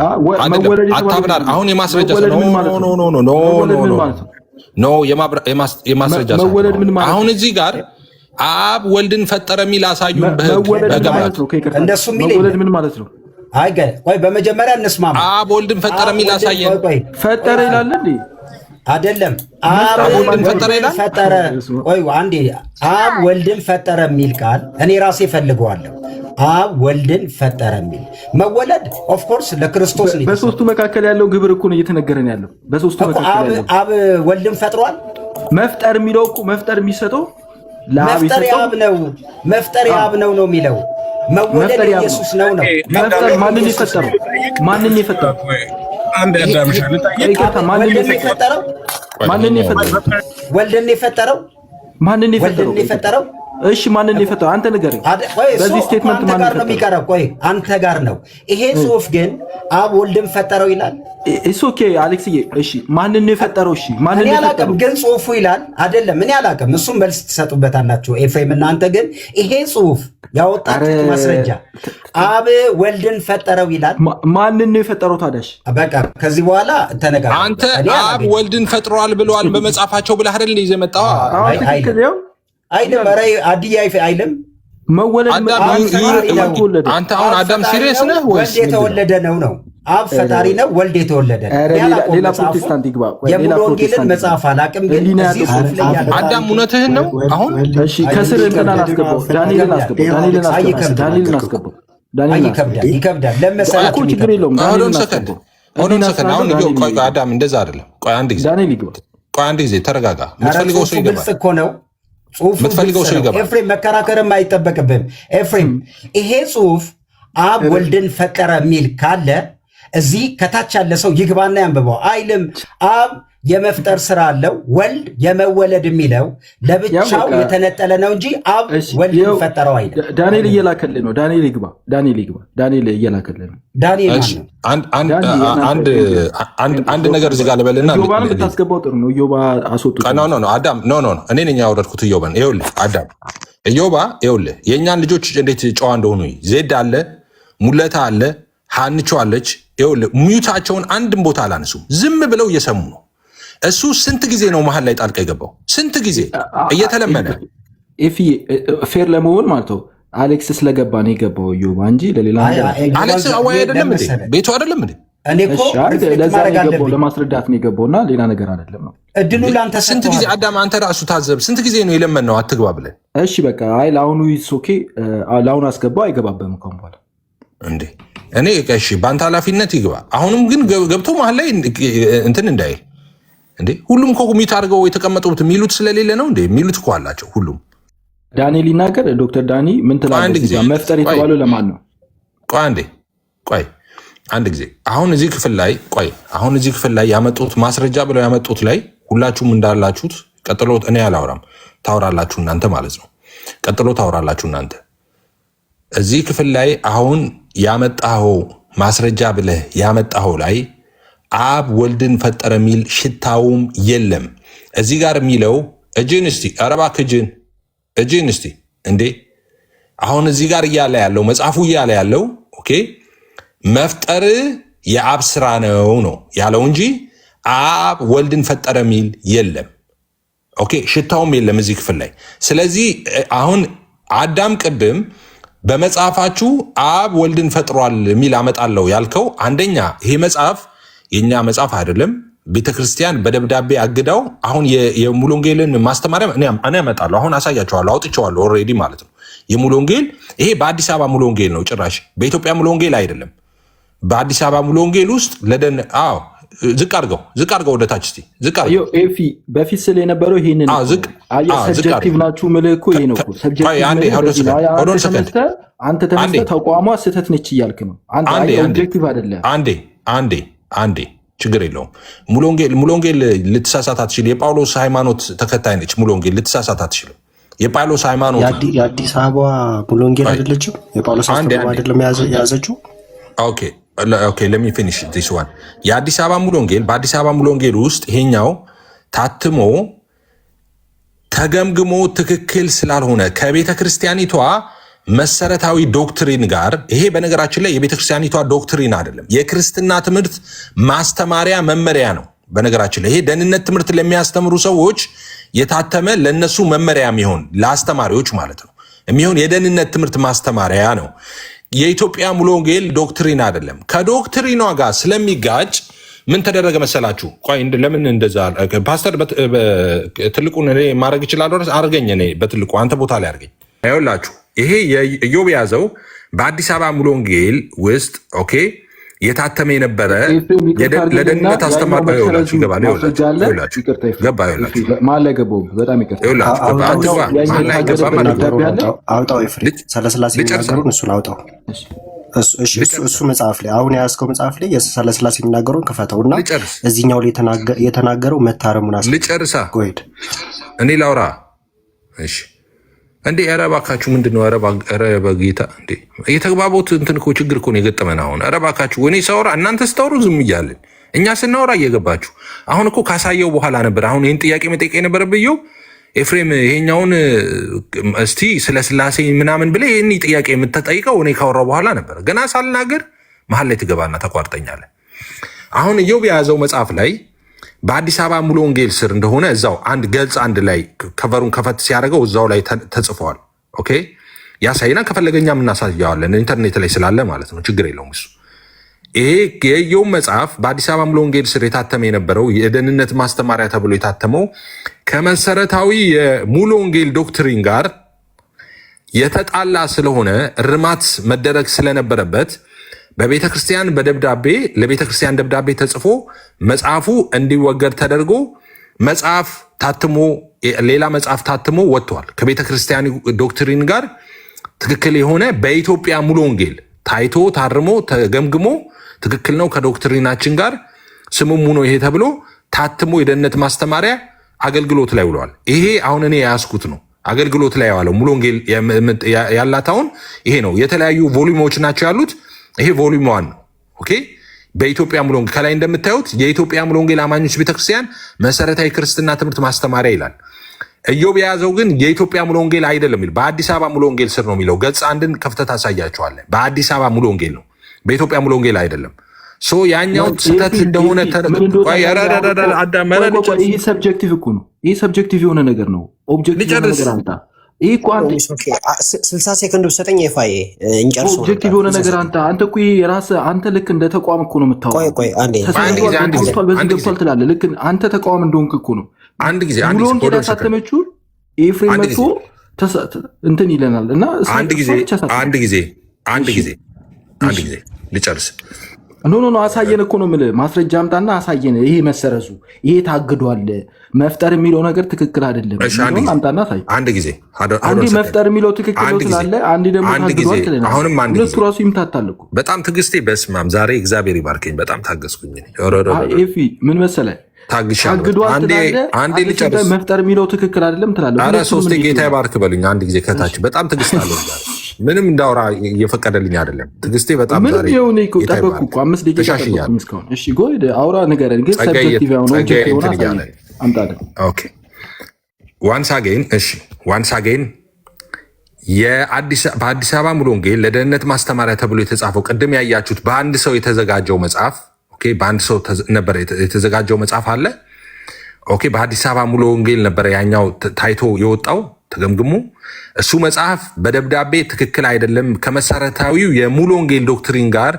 አታብራር። አሁን የማስረጃ ኖ የማስረጃ መወለድ ምን ማለት አሁን እዚህ ጋር አብ ወልድን ፈጠረ የሚል አሳዩን በገመት እንደሱ መወለድ ምን ማለት ነው? አይ ቆይ በመጀመሪያ እንስማማ። አብ ወልድን ፈጠረ የሚል አሳየን። ፈጠረ ይላል እንዴ? አይደለም። አብ ወልድን ፈጠረ ይላል። ፈጠረ ቆይ አንዴ። አብ ወልድን ፈጠረ የሚል ቃል እኔ ራሴ ፈልገዋለሁ። አብ ወልድን ፈጠረ የሚል መወለድ ኦፍ ኮርስ ለክርስቶስ ነው። በሶስቱ መካከል ያለው ግብር እኮ ነው እየተነገረን ያለው። በሶስቱ መካከል ያለው አብ ወልድን ፈጥሯል። መፍጠር የሚለው እኮ መፍጠር የሚሰጠው መፍጠር ያብ ነው። መፍጠር ያብ ነው የሚለው መወለድ ኢየሱስ ነው። መፍጠር ማንን የፈጠረው? ማንን የፈጠረው? አንድ ያዳምሻል። ማንን የፈጠረው? ማንን የፈጠረው? ወልድን የፈጠረው። ማንን የፈጠረው? እሺ ማንን የፈጠረው? አንተ ንገረኝ። በዚህ ስቴትመንት ማን ጋር ነው የሚቀረው? ቆይ አንተ ጋር ነው። ይሄ ጽሑፍ ግን አብ ወልድን ፈጠረው ይላል። እሱ ኦኬ አሌክስዬ፣ እሺ ማንን የፈጠረው? እሺ ማንን የፈጠረው? ግን ጽሑፉ ይላል አይደለም። እኔ አላውቅም። እሱም መልስ ትሰጡበታላችሁ ኤፍሬም። እናንተ ግን ይሄ ጽሑፍ ያወጣችሁት ማስረጃ አብ ወልድን ፈጠረው ይላል። ማንን ነው የፈጠረው ታዲያሽ? በቃ ከዚህ በኋላ ተነጋገር። አንተ አብ ወልድን ፈጥሯል ብለዋል በመጽሐፋቸው ብለህ አይደል ይዘህ መጣው? አይደለም ኧረ አድያ አይልም። መወለድ አንተ አሁን አዳም ሲሪየስ ነህ ወይስ የተወለደ ነው? አብ ፈጣሪ ነው፣ ወልድ የተወለደ ነው። ሌላ ፕሮቴስታንት ይግባ። የሙሉ ወንጌልን መጽሐፍ አላውቅም፣ ግን እዚህ ጽሑፍ ላይ ያለ አዳም እውነትህን ነው። አሁን እሺ ከስር እንትና አስገባው፣ ዳንኤልን አስገባው። ይከብዳል። ለምሳሌ እኮ ችግር የለውም። ዳንኤልን አስገባው። አሁን ቆይ አዳም እንደዛ አይደለም። ቆይ አንድ ጊዜ ዳንኤል ይግባ። ቆይ አንድ ጊዜ ተረጋጋ። የምትፈልገው ሰው ይገባል። ግልጽ እኮ ነው ጽሑፉ። የምትፈልገው ሰው ይገባል። ኤፍሬም መከራከርም አይጠበቅብህም። ኤፍሬም ይሄ ጽሑፍ አብ ወልድን ፈጠረ የሚል ካለ እዚህ ከታች ያለ ሰው ይግባና ያንብበው አይልም። አብ የመፍጠር ስራ አለው። ወልድ የመወለድ የሚለው ለብቻው የተነጠለ ነው እንጂ አብ ወልድን ፈጠረው አይልም። ዳንኤል እየላከልህ ነው። ዳንኤል ይግባ። ዳንኤል እየላከልህ ነው። አንድ ነገር እዚህ ጋር ልበልና ኢዮባን ብታስገባው ጥሩ ነው። ኢዮባ አስወጡት። አዳም እኔ ነኝ ያወረድኩት ኢዮባን። ይኸውልህ አዳም ይኸውልህ የእኛን ልጆች እንዴት ጨዋ እንደሆኑ ዜድ አለ፣ ሙለታ አለ፣ ሀንቾ አለች። ይኸውልህ ሚዩታቸውን አንድም ቦታ አላነሱም። ዝም ብለው እየሰሙ ነው። እሱ ስንት ጊዜ ነው መሀል ላይ ጣልቃ የገባው? ስንት ጊዜ እየተለመነ ፌር ለመሆን ማለት ነው። አሌክስ ስለገባ ነው የገባው ኢዮባ እንጂ ለሌላ አሌክስ አዋይ አይደለም እንዴ? ቤቱ አይደለም እንዴ? ለማስረዳት ነው የገባውና ሌላ ነገር አይደለም ነው። እድሉ ላንተ ስንት ጊዜ አዳም አንተ ራሱ ታዘብ። ስንት ጊዜ ነው የለመን ነው አትግባ ብለን። እሺ በቃ አይ ለአሁኑ ኦኬ፣ ለአሁኑ አስገባው። አይገባበም እንኳን በኋላ እንዴ እኔ እሺ በአንተ ኃላፊነት ይግባ። አሁንም ግን ገብቶ መሀል ላይ እንትን እንዳይል እንዴ። ሁሉም እኮ ሚዩት አድርገው የተቀመጡት የሚሉት ስለሌለ ነው እንዴ? የሚሉት እኮ አላቸው ሁሉም። ዳንኤል ይናገር። ዶክተር ዳኒ ምን ትላለህ? መፍጠር የተባለው ለማን ነው? ቆይ አንድ ጊዜ አሁን እዚህ ክፍል ላይ ያመጡት ማስረጃ ብለው ያመጡት ላይ ሁላችሁም እንዳላችሁት ቀጥሎ እኔ አላወራም፣ ታወራላችሁ እናንተ ማለት ነው። ቀጥሎ ታወራላችሁ እናንተ። እዚህ ክፍል ላይ አሁን ያመጣኸው ማስረጃ ብለህ ያመጣኸው ላይ አብ ወልድን ፈጠረ የሚል ሽታውም የለም። እዚህ ጋር የሚለው እጅን እስቲ ኧረ እባክህ እጅን እስቲ እንዴ። አሁን እዚህ ጋር እያለ ያለው መጽሐፉ እያለ ያለው ኦኬ መፍጠር የአብ ስራ ነው ያለው እንጂ አብ ወልድን ፈጠረ የሚል የለም። ኦኬ ሽታውም የለም እዚህ ክፍል ላይ። ስለዚህ አሁን አዳም ቅድም በመጽሐፋችሁ አብ ወልድን ፈጥሯል የሚል አመጣለሁ ያልከው፣ አንደኛ ይሄ መጽሐፍ የኛ መጽሐፍ አይደለም። ቤተክርስቲያን በደብዳቤ አግዳው አሁን የሙሉ ወንጌልን ማስተማሪያ እኔ አመጣለሁ። አሁን አሳያቸዋለሁ፣ አውጥቼዋለሁ ኦልሬዲ ማለት ነው። የሙሉ ወንጌል ይሄ በአዲስ አበባ ሙሉ ወንጌል ነው፣ ጭራሽ በኢትዮጵያ ሙሉ ወንጌል አይደለም። በአዲስ አበባ ሙሉ ወንጌል ውስጥ ለደን ዝቅ አድርገው ወደ ታች እስቲ ዝቅ አድርገው። ኤፊ በፊት ስለ የነበረው ይሄንን ሰብጀክቲቭ ናችሁ ምልኩ ይሄ ነው። አንተ ተነስተህ ተቋሟ ስህተት ነች እያልክ ነው። አንተ ኦብጀክቲቭ አይደለም። አንዴ ችግር የለውም። ሙሉ ወንጌል ልትሳሳት አትችል። የጳውሎስ ሃይማኖት ተከታይ ነች። ሙሉ ወንጌል ልትሳሳት አትችልም። የጳውሎስ ሃይማኖት የአዲስ አበባ ሙሉ ወንጌል አይደለችም። የጳውሎስ አይደለም የያዘችው። ኦኬ ለሚ ፊኒሽ ዲስ ዋን። የአዲስ አበባ ሙሉ ወንጌል በአዲስ አበባ ሙሉ ወንጌል ውስጥ ይሄኛው ታትሞ ተገምግሞ ትክክል ስላልሆነ ከቤተ ክርስቲያኒቷ መሰረታዊ ዶክትሪን ጋር ይሄ በነገራችን ላይ የቤተ ክርስቲያኒቷ ዶክትሪን አይደለም፣ የክርስትና ትምህርት ማስተማሪያ መመሪያ ነው። በነገራችን ላይ ይሄ ደህንነት ትምህርት ለሚያስተምሩ ሰዎች የታተመ ለነሱ መመሪያ የሚሆን ለአስተማሪዎች ማለት ነው የሚሆን የደህንነት ትምህርት ማስተማሪያ ነው። የኢትዮጵያ ሙሉ ወንጌል ዶክትሪን አይደለም። ከዶክትሪኗ ጋር ስለሚጋጭ ምን ተደረገ መሰላችሁ? ቆይ ለምን እንደዛ ፓስተር ትልቁን እኔ ማድረግ እችላለሁ አርገኝ፣ እኔ በትልቁ አንተ ቦታ ላይ አርገኝ። ይኸውላችሁ ይሄ ኢዮብ ያዘው በአዲስ አበባ ሙሉ ወንጌል ውስጥ ኦኬ የታተመ የነበረ ለደህንነት አስተማሪ ይኸውላችሁ ገባ ይኸውላችሁ ገባ ይኸውላችሁ በጣም ይቅርታ አውጣው ኤፍሬም ስለ ሥላሴ የሚናገሩን እሱን አውጣው። እሱ መጽሐፍ ላይ አሁን የያዝከው መጽሐፍ ላይ ስለ ሥላሴ የሚናገሩን ክፈተውና እዚህኛው ላይ የተናገረው መታረሙን ልጨርሳ እኔ ላውራ። እሺ እንዴ ኧረ እባካችሁ ምንድነው? ኧረ በጌታ እንዴ የተግባቦት እንትን እኮ ችግር እኮ ነው የገጠመን አሁን። ኧረ እባካችሁ እኔ ሳወራ እናንተ ስታወሩ ዝም እያለን እኛ ስናወራ እየገባችሁ። አሁን እኮ ካሳየው በኋላ ነበር አሁን ይህን ጥያቄ መጠየቅ የነበረብየው ኤፍሬም። ይሄኛውን እስቲ ስለ ሥላሴ ምናምን ብለህ ይህን ጥያቄ የምትጠይቀው እኔ ካወራው በኋላ ነበር። ገና ሳልናገር መሀል ላይ ትገባና ተቋርጠኛለህ። አሁን ኢዮብ የያዘው መጽሐፍ ላይ በአዲስ አበባ ሙሉ ወንጌል ስር እንደሆነ እዛው አንድ ገልጽ አንድ ላይ ከቨሩን ከፈት ሲያደርገው እዛው ላይ ተጽፏል። ኦኬ ያሳይና ከፈለገኛም እናሳያዋለን ኢንተርኔት ላይ ስላለ ማለት ነው። ችግር የለውም እሱ። ይሄ የኢዮብ መጽሐፍ በአዲስ አበባ ሙሉ ወንጌል ስር የታተመ የነበረው የደህንነት ማስተማሪያ ተብሎ የታተመው ከመሰረታዊ የሙሉ ወንጌል ዶክትሪን ጋር የተጣላ ስለሆነ እርማት መደረግ ስለነበረበት በቤተ ክርስቲያን በደብዳቤ ለቤተ ክርስቲያን ደብዳቤ ተጽፎ መጽሐፉ እንዲወገድ ተደርጎ መጽሐፍ ታትሞ ሌላ መጽሐፍ ታትሞ ወጥቷል። ከቤተ ክርስቲያን ዶክትሪን ጋር ትክክል የሆነ በኢትዮጵያ ሙሉ ወንጌል ታይቶ ታርሞ ተገምግሞ ትክክል ነው ከዶክትሪናችን ጋር ስሙም ሆኖ ይሄ ተብሎ ታትሞ የደህንነት ማስተማሪያ አገልግሎት ላይ ውሏል። ይሄ አሁን እኔ ያስኩት ነው አገልግሎት ላይ ያዋለው ሙሉ ወንጌል ያላት አሁን ይሄ ነው። የተለያዩ ቮሉሞች ናቸው ያሉት። ይሄ ቮሉም 1 ነው። ኦኬ በኢትዮጵያ ሙሉ ወንጌል ከላይ እንደምታዩት የኢትዮጵያ ሙሉ ወንጌል አማኞች ቤተክርስቲያን መሰረታዊ ክርስትና ትምህርት ማስተማሪያ ይላል። ኢዮብ የያዘው ግን የኢትዮጵያ ሙሉ ወንጌል አይደለም የሚል በአዲስ አበባ ሙሉ ወንጌል ስር ነው የሚለው። ገጽ አንድን ከፍተት አሳያቸዋለሁ። በአዲስ አበባ ሙሉ ወንጌል ነው፣ በኢትዮጵያ ሙሉ ወንጌል አይደለም። ሶ ያኛው ስህተት እንደሆነ ይሄ ሰብጀክቲቭ እኮ ነው። ይሄ ሰብጀክቲቭ የሆነ ነገር ነው። ኦብጀክቲቭ የሆነ ነገር አንተ ይሄ እኮ 60 ሰከንድ ወሰደኝ። ኤፋዬ እንጨርስ። ኦብጀክቲቭ የሆነ ነገር አንተ እኮ የራስህ አንተ ልክ እንደ ተቋም እኮ ነው የምታወራው። ቆይ አንዴ በዚህ ገብቷል ትላለህ። ልክ አንተ ተቋም እንደሆንክ እኮ ነው። አንድ ጊዜ ያሳተመችው ኤፍሬም መጥቶ እንትን ይለናል እና አንድ ጊዜ ልጨርስ። ኖ አሳየን እኮ ነው የምልህ። ማስረጃ አምጣና አሳየን። ይሄ መሰረዙ ይሄ ታግዷል፣ መፍጠር የሚለው ነገር ትክክል አይደለም። አምጣና አሳይ። አንድ ጊዜ አንዴ መፍጠር የሚለው ትክክል ነው ትላለህ፣ አንዴ ደግሞ ታግዷል ትላለህ። አሁንም አንድ ጊዜ ሁለቱ ራሱ ይምታታል እኮ። በጣም ትዕግስቴ በስማም ዛሬ እግዚአብሔር ይባርከኝ። በጣም ታገስኩኝ። ኤፊ ምን መሰለህ ታግዷል አንዴ ልጨርስ። መፍጠር የሚለው ትክክል አይደለም ትላለህ። ኧረ ሶስቴ ጌታ ይባርክ በሉኝ። አንድ ጊዜ ከታች በጣም ትዕግስት አለው። ምንም እንዳውራ እየፈቀደልኝ አይደለም። ትዕግስቴ በጣም ዛሬ ጠበቅኩ እኮ 5 ደቂቃ ጠበቅኩ እስካሁን። እሺ ጎይ አውራ ንገረን። ግን ሰብጀክቲቭ ያው ነው ኦብጀክቲቭ ሆነ አምጣደ። ኦኬ ዋንስ አጌን በአዲስ አበባ ሙሉ ወንጌል ለደህንነት ማስተማሪያ ተብሎ የተጻፈው ቅድም ያያችሁት በአንድ ሰው የተዘጋጀው መጽሐፍ ኦኬ፣ በአንድ ሰው ነበር የተዘጋጀው መጽሐፍ አለ። ኦኬ በአዲስ አበባ ሙሉ ወንጌል ነበር ያኛው ታይቶ የወጣው ተገምግሞ። እሱ መጽሐፍ በደብዳቤ ትክክል አይደለም ከመሰረታዊው የሙሉ ወንጌል ዶክትሪን ጋር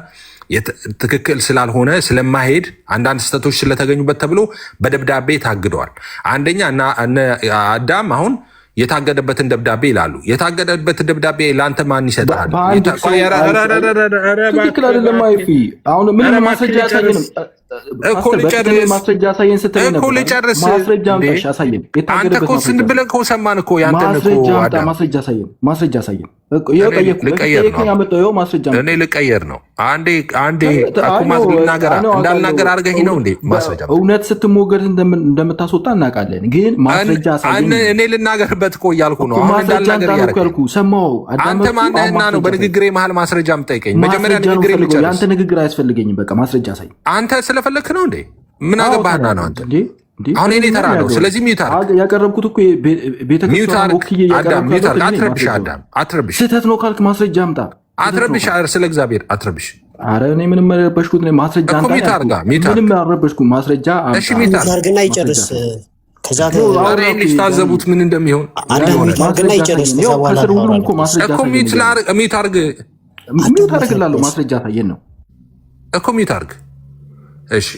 ትክክል ስላልሆነ ስለማሄድ አንዳንድ ስህተቶች ስለተገኙበት ተብሎ በደብዳቤ ታግደዋል። አንደኛ እና አዳም አሁን የታገደበትን ደብዳቤ ይላሉ። የታገደበት ደብዳቤ ለአንተ ማን ይሰጣል? ትክክል አይደለም። አይፊ አሁን ምንም ማስረጃ ያሳየንም እኮ ልጨርስ። አንተ እኮ ስንት ብለህ እኮ ሰማን እኮ ያንተን እኮ ማስረጃ አሳየን። እኔ ልቀየር ነው። አንዴ አኩማት ልናገር እንዳልናገር አድርገኝ ነው እንዴ? ማስረጃ እውነት ስትሞገድ እንደምታስወጣ እናውቃለን፣ ግን ማስረጃ አሳየን። እኔ ልናገርበት እኮ እያልኩ ነው። አሁን እንዳልናገር እያልኩ ሰማሁ። አንተ ማነህና ነው በንግግሬ መሀል ማስረጃ የምጠይቀኝ? መጀመሪያ ንግግሬ ልጨርስ። የአንተ ንግግር አያስፈልገኝም። በቃ ማስረጃ አሳየን። አንተ ስለፈለክ ነው እንዴ? ምን አገባህና ነው አንተ? አሁን እኔ ተራ ነው። ስለዚህ ሚውታር ያቀረብኩት እኮ ቤተክርስቲያን ወክዬ አትረብሽ። ስህተት ነው ካልክ ማስረጃ አምጣ። አትረብሽ። ስለ እግዚአብሔር አትረብሽ። አረ እኔ ምንም ያረበሽኩት ነው ማስረጃ አንተ ምንም ያረበሽኩት ማስረጃ እሺ ሚታርግና ይጨርስ ከዛ አሬንሽ ታዘቡት ምን እንደሚሆን ሚታርግና ይጨርስ ከዛ በኋላ ሁሉም እኮ ማስረጃ እኮ ሚታርግ ታደርግላለሁ ማስረጃ ታየን ነው እኮ ሚታርግ እሺ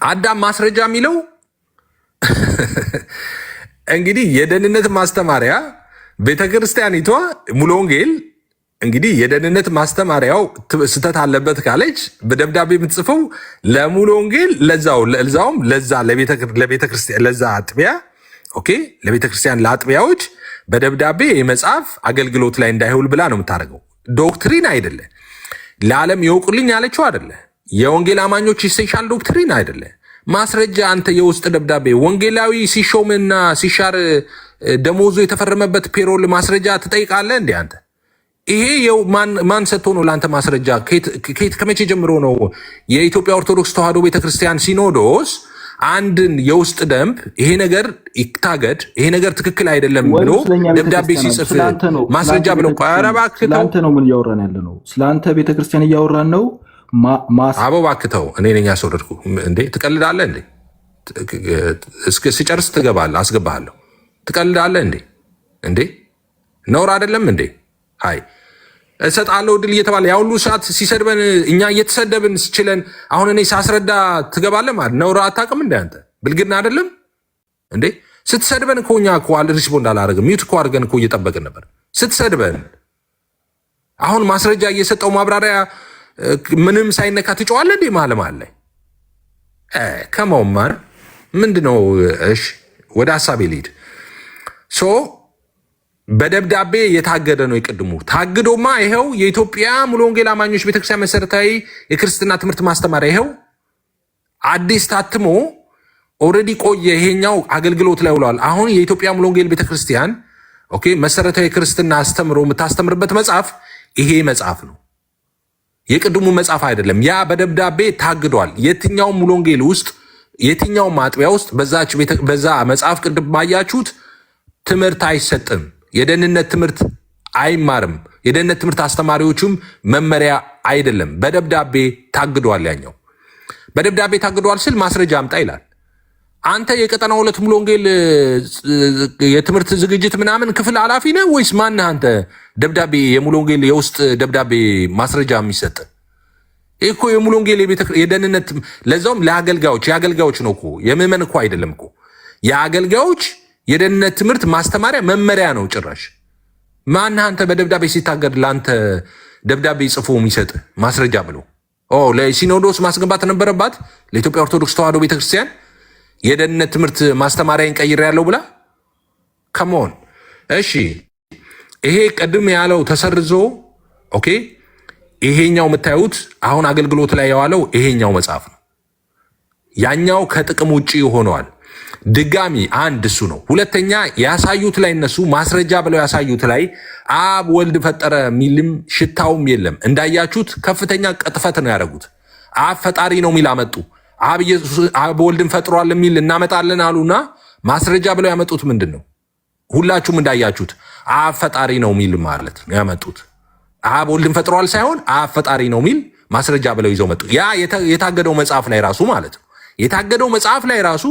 አዳም ማስረጃ የሚለው እንግዲህ የደህንነት ማስተማሪያ ቤተክርስቲያኒቷ ሙሉ ወንጌል እንግዲህ የደህንነት ማስተማሪያው ስተት አለበት ካለች በደብዳቤ የምትጽፈው ለሙሉ ወንጌል ለዛውም ለዛ ለቤተክርስቲያን ለዛ አጥቢያ ኦኬ ለቤተክርስቲያን ለአጥቢያዎች በደብዳቤ የመጽሐፍ አገልግሎት ላይ እንዳይውል ብላ ነው የምታደርገው። ዶክትሪን አይደለ፣ ለዓለም ይወቁልኝ ያለችው አይደለ፣ የወንጌል አማኞች ኢሴንሻል ዶክትሪን አይደለ። ማስረጃ አንተ የውስጥ ደብዳቤ ወንጌላዊ ሲሾምና ሲሻር ደሞዙ የተፈረመበት ፔሮል ማስረጃ ትጠይቃለህ እንዴ አንተ? ይሄ ማን ሰጥቶ ነው ለአንተ ማስረጃ? ከመቼ ጀምሮ ነው የኢትዮጵያ ኦርቶዶክስ ተዋሕዶ ቤተክርስቲያን ሲኖዶስ አንድን የውስጥ ደንብ ይሄ ነገር ይታገድ፣ ይሄ ነገር ትክክል አይደለም ብሎ ደብዳቤ ሲጽፍ ማስረጃ ብለው ስለአንተ ነው ምን እያወራን ያለ ነው? ስለአንተ ቤተክርስቲያን እያወራን ነው። አበው ባክተው እኔ ነኝ ያስወረድኩ እንዴ? ትቀልዳለህ እንዴ? ሲጨርስ ትገባለህ፣ አስገባሃለሁ። ትቀልዳለህ እንዴ? እንዴ ነውር አይደለም እንዴ? አይ እሰጣለሁ ድል እየተባለ ያ ሁሉ ሰዓት ሲሰድበን እኛ እየተሰደብን ስችለን አሁን እኔ ሳስረዳ ትገባለህ ማለት ነውር አታውቅም እንዴ አንተ? ብልግና አይደለም እንዴ? ስትሰድበን እኮ እኛ እኮ ሪስፖንድ አላደረግም። ሚውት እኮ አድርገን እኮ እየጠበቅን ነበር ስትሰድበን። አሁን ማስረጃ እየሰጠው ማብራሪያ ምንም ሳይነካ ትጮዋለህ እንዴ? ማለማል ላይ ከመውማር ምንድነው? እሺ ወደ ሀሳቤ ልሂድ። በደብዳቤ የታገደ ነው የቅድሙ። ታግዶማ ይኸው የኢትዮጵያ ሙሉ ወንጌል አማኞች ቤተክርስቲያን መሰረታዊ የክርስትና ትምህርት ማስተማሪያ ይኸው አዲስ ታትሞ ኦልሬዲ ቆየ። ይሄኛው አገልግሎት ላይ ውሏል። አሁን የኢትዮጵያ ሙሉ ወንጌል ቤተክርስቲያን ኦኬ መሰረታዊ ክርስትና አስተምሮ የምታስተምርበት መጽሐፍ ይሄ መጽሐፍ ነው። የቅድሙ መጽሐፍ አይደለም። ያ በደብዳቤ ታግዷል። የትኛውም ሙሉ ወንጌል ውስጥ የትኛውም ማጥቢያ ውስጥ በዛ መጽሐፍ ቅድም ባያችሁት ትምህርት አይሰጥም። የደህንነት ትምህርት አይማርም። የደህንነት ትምህርት አስተማሪዎቹም መመሪያ አይደለም። በደብዳቤ ታግዷል። ያኛው በደብዳቤ ታግዷል ስል ማስረጃ አምጣ ይላል። አንተ የቀጠና ሁለት ሙሉ ወንጌል የትምህርት ዝግጅት ምናምን ክፍል ኃላፊ ነህ ወይስ ማነህ አንተ? ደብዳቤ የሙሉ ወንጌል የውስጥ ደብዳቤ ማስረጃ የሚሰጥ ይህ እኮ የሙሉ ወንጌል የደህንነት ለዛውም ለአገልጋዮች የአገልጋዮች ነው እኮ የምዕመን እኮ አይደለም እኮ የአገልጋዮች የደህንነት ትምህርት ማስተማሪያ መመሪያ ነው። ጭራሽ ማን አንተ በደብዳቤ ሲታገድ ለአንተ ደብዳቤ ጽፎ የሚሰጥ ማስረጃ ብሎ ለሲኖዶስ ማስገባት ነበረባት። ለኢትዮጵያ ኦርቶዶክስ ተዋሕዶ ቤተክርስቲያን የደህንነት ትምህርት ማስተማሪያን ቀይሬያለሁ ብላ ከመሆን እሺ፣ ይሄ ቅድም ያለው ተሰርዞ ኦኬ፣ ይሄኛው የምታዩት አሁን አገልግሎት ላይ የዋለው ይሄኛው መጽሐፍ ነው። ያኛው ከጥቅም ውጭ ሆነዋል። ድጋሚ አንድ እሱ ነው። ሁለተኛ ያሳዩት ላይ እነሱ ማስረጃ ብለው ያሳዩት ላይ አብ ወልድ ፈጠረ የሚልም ሽታውም የለም። እንዳያችሁት ከፍተኛ ቅጥፈት ነው ያደረጉት። አብ ፈጣሪ ነው የሚል አመጡ። አብ ወልድን ፈጥሯል የሚል እናመጣለን አሉና ማስረጃ ብለው ያመጡት ምንድን ነው? ሁላችሁም እንዳያችሁት አብ ፈጣሪ ነው የሚል ማለት ነው ያመጡት። አብ ወልድን ፈጥሯል ሳይሆን አብ ፈጣሪ ነው የሚል ማስረጃ ብለው ይዘው መጡ። ያ የታገደው መጽሐፍ ላይ ራሱ ማለት ነው የታገደው መጽሐፍ ላይ ራሱ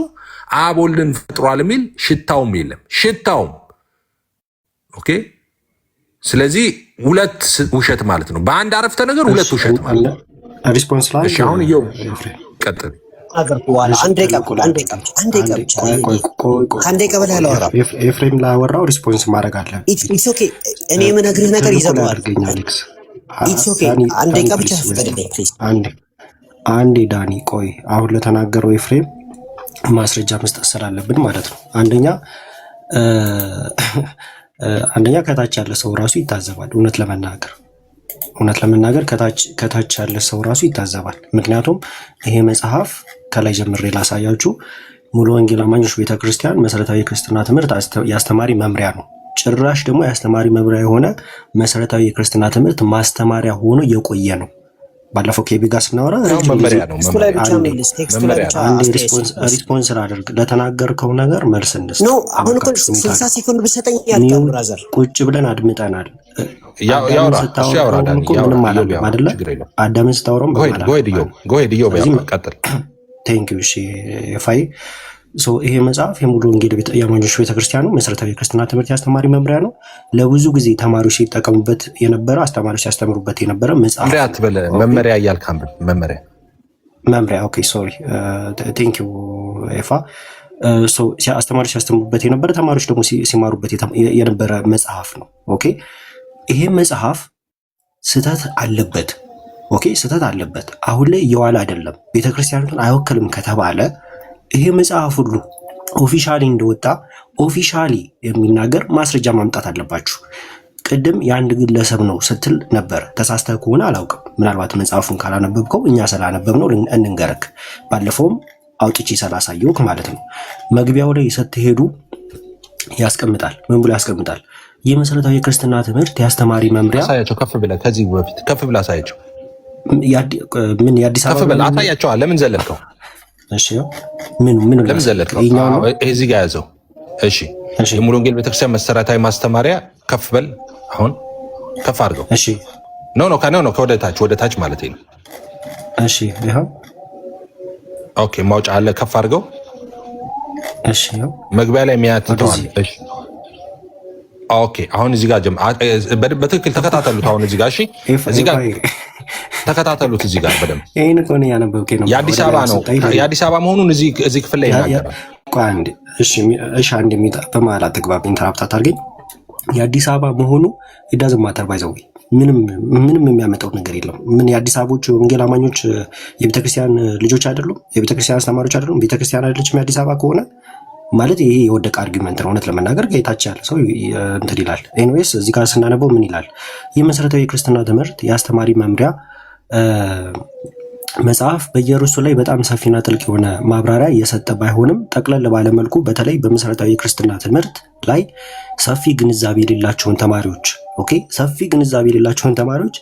አብ ወልድን ፈጥሯል የሚል ሽታውም የለም። ሽታውም ኦኬ። ስለዚህ ሁለት ውሸት ማለት ነው። በአንድ አረፍተ ነገር ሁለት ውሸት ማለት ነው። ሪስፖንስ ላይ እሺ፣ አሁን ይኸው ቀጥል። ኤፍሬም ላወራው ሪስፖንስ ማድረግ አለ። ኢትስ ኦኬ። እኔ የምነግርህ ነገር ይዘጋዋል። ኢትስ ኦኬ። አንድ ደቂቃ ብቻ ፍቀድልኝ ፕሊዝ። አንዴ ዳኒ ቆይ። አሁን ለተናገረው ኤፍሬም ማስረጃ መስጠት ስላለብን ማለት ነው። አንደኛ ከታች ያለ ሰው ራሱ ይታዘባል። እውነት ለመናገር ከታች ያለ ሰው ራሱ ይታዘባል። ምክንያቱም ይሄ መጽሐፍ ከላይ ጀምሬ ላሳያችሁ ሙሉ ወንጌል አማኞች ቤተክርስቲያን መሰረታዊ ክርስትና ትምህርት የአስተማሪ መምሪያ ነው። ጭራሽ ደግሞ የአስተማሪ መምሪያ የሆነ መሰረታዊ የክርስትና ትምህርት ማስተማሪያ ሆኖ የቆየ ነው። ባለፈው ኬቢ ጋር ስናወራ መመሪያ ነው ሪስፖንስ አድርግ ለተናገርከው ነገር መልስ እንስጥ ነው። አሁን እኮ 60 ሴኮንድ ብሰጠኝ ያልቃል ብራዘር። ቁጭ ብለን አድምጠናል። ያውራ ምንም አላለም አይደለ? አዳምን ስታወራም ጎሄድዮ ቀጥል። ቴንክ ዩ። እሺ ፋይ ይሄ መጽሐፍ የሙሉ ወንጌል የአማኞች ቤተክርስቲያኑ መሰረታዊ ክርስትና ትምህርት ያስተማሪ መምሪያ ነው። ለብዙ ጊዜ ተማሪዎች ሲጠቀሙበት የነበረ አስተማሪዎች ሲያስተምሩበት የነበረ መጽሐፍ መመሪያ እያልክ አንብብ። መመሪያ ኦኬ ሶሪ ቴንክ ዩ ኤፋ። አስተማሪዎች ሲያስተምሩበት የነበረ ተማሪዎች ደግሞ ሲማሩበት የነበረ መጽሐፍ ነው። ኦኬ ይሄ መጽሐፍ ስህተት አለበት። ኦኬ ስህተት አለበት። አሁን ላይ እየዋለ አይደለም፣ ቤተክርስቲያኑን አይወክልም ከተባለ ይሄ መጽሐፍ ሁሉ ኦፊሻሊ እንደወጣ ኦፊሻሊ የሚናገር ማስረጃ ማምጣት አለባችሁ። ቅድም የአንድ ግለሰብ ነው ስትል ነበር። ተሳስተህ ከሆነ አላውቅም። ምናልባት መጽሐፉን ካላነበብከው እኛ ስላነበብነው እንንገርክ። ባለፈውም አውጥቼ ስላሳየሁክ ማለት ነው። መግቢያው ላይ ስትሄዱ ያስቀምጣል። ምን ብሎ ያስቀምጣል? ይህ መሰረታዊ የክርስትና ትምህርት የአስተማሪ መምሪያ አሳያቸው። ከፍ ብለህ ከዚህ በፊት ከፍ ብለህ አሳያቸው። ምን የአዲስ አበባ ከፍ ብለህ አሳያቸዋል። ለምን ዘለልከው? እሺ ምን ለምን ዘለልከው? እዚህ ጋር ያዘው። እሺ የሙሉ ወንጌል ቤተክርስቲያን መሰረታዊ ማስተማሪያ ከፍ በል። አሁን ከፍ አድርገው። እሺ ኖ ከወደ ታች ማለት ነው። እሺ ይሄው ኦኬ ማውጫ አለ። ከፍ አድርገው። እሺ መግቢያ ላይ የሚያትተዋል። እሺ ኦኬ አሁን እዚህ ጋር በትክክል ተከታተሉት። አሁን እዚህ ጋር እሺ እዚህ ጋር ተከታተሉት። እዚህ ጋር በደምብ ይሄን እኮ ነው ያነበብከኝ ነው። የአዲስ አበባ ነው። የአዲስ አበባ መሆኑን እዚህ ክፍል ላይ ይናገራል። አንዴ እሺ አንዴ በመሀል አትግባብኝ፣ ኢንተራፕት አታርገኝ። የአዲስ አበባ መሆኑ ኢዳዝ ማተር ባይዘው ምንም የሚያመጣው ነገር የለም። ምን የአዲስ አበቦች ወንጌል አማኞች የቤተክርስቲያን ልጆች አይደሉም? የቤተክርስቲያን አስተማሪዎች አይደሉም? ቤተክርስቲያን አይደለችም የአዲስ አበባ ከሆነ ማለት ይሄ የወደቀ አርጊመንት ነው። እውነት ለመናገር ጌታች ያለ ሰው እንትን ይላል። ኤኒዌይስ እዚህ ጋር ስናነበው ምን ይላል? ይህ መሰረታዊ የክርስትና ትምህርት የአስተማሪ መምሪያ መጽሐፍ በየርዕሱ ላይ በጣም ሰፊና ጥልቅ የሆነ ማብራሪያ እየሰጠ ባይሆንም ጠቅለል ባለመልኩ በተለይ በመሰረታዊ የክርስትና ትምህርት ላይ ሰፊ ግንዛቤ የሌላቸውን ተማሪዎች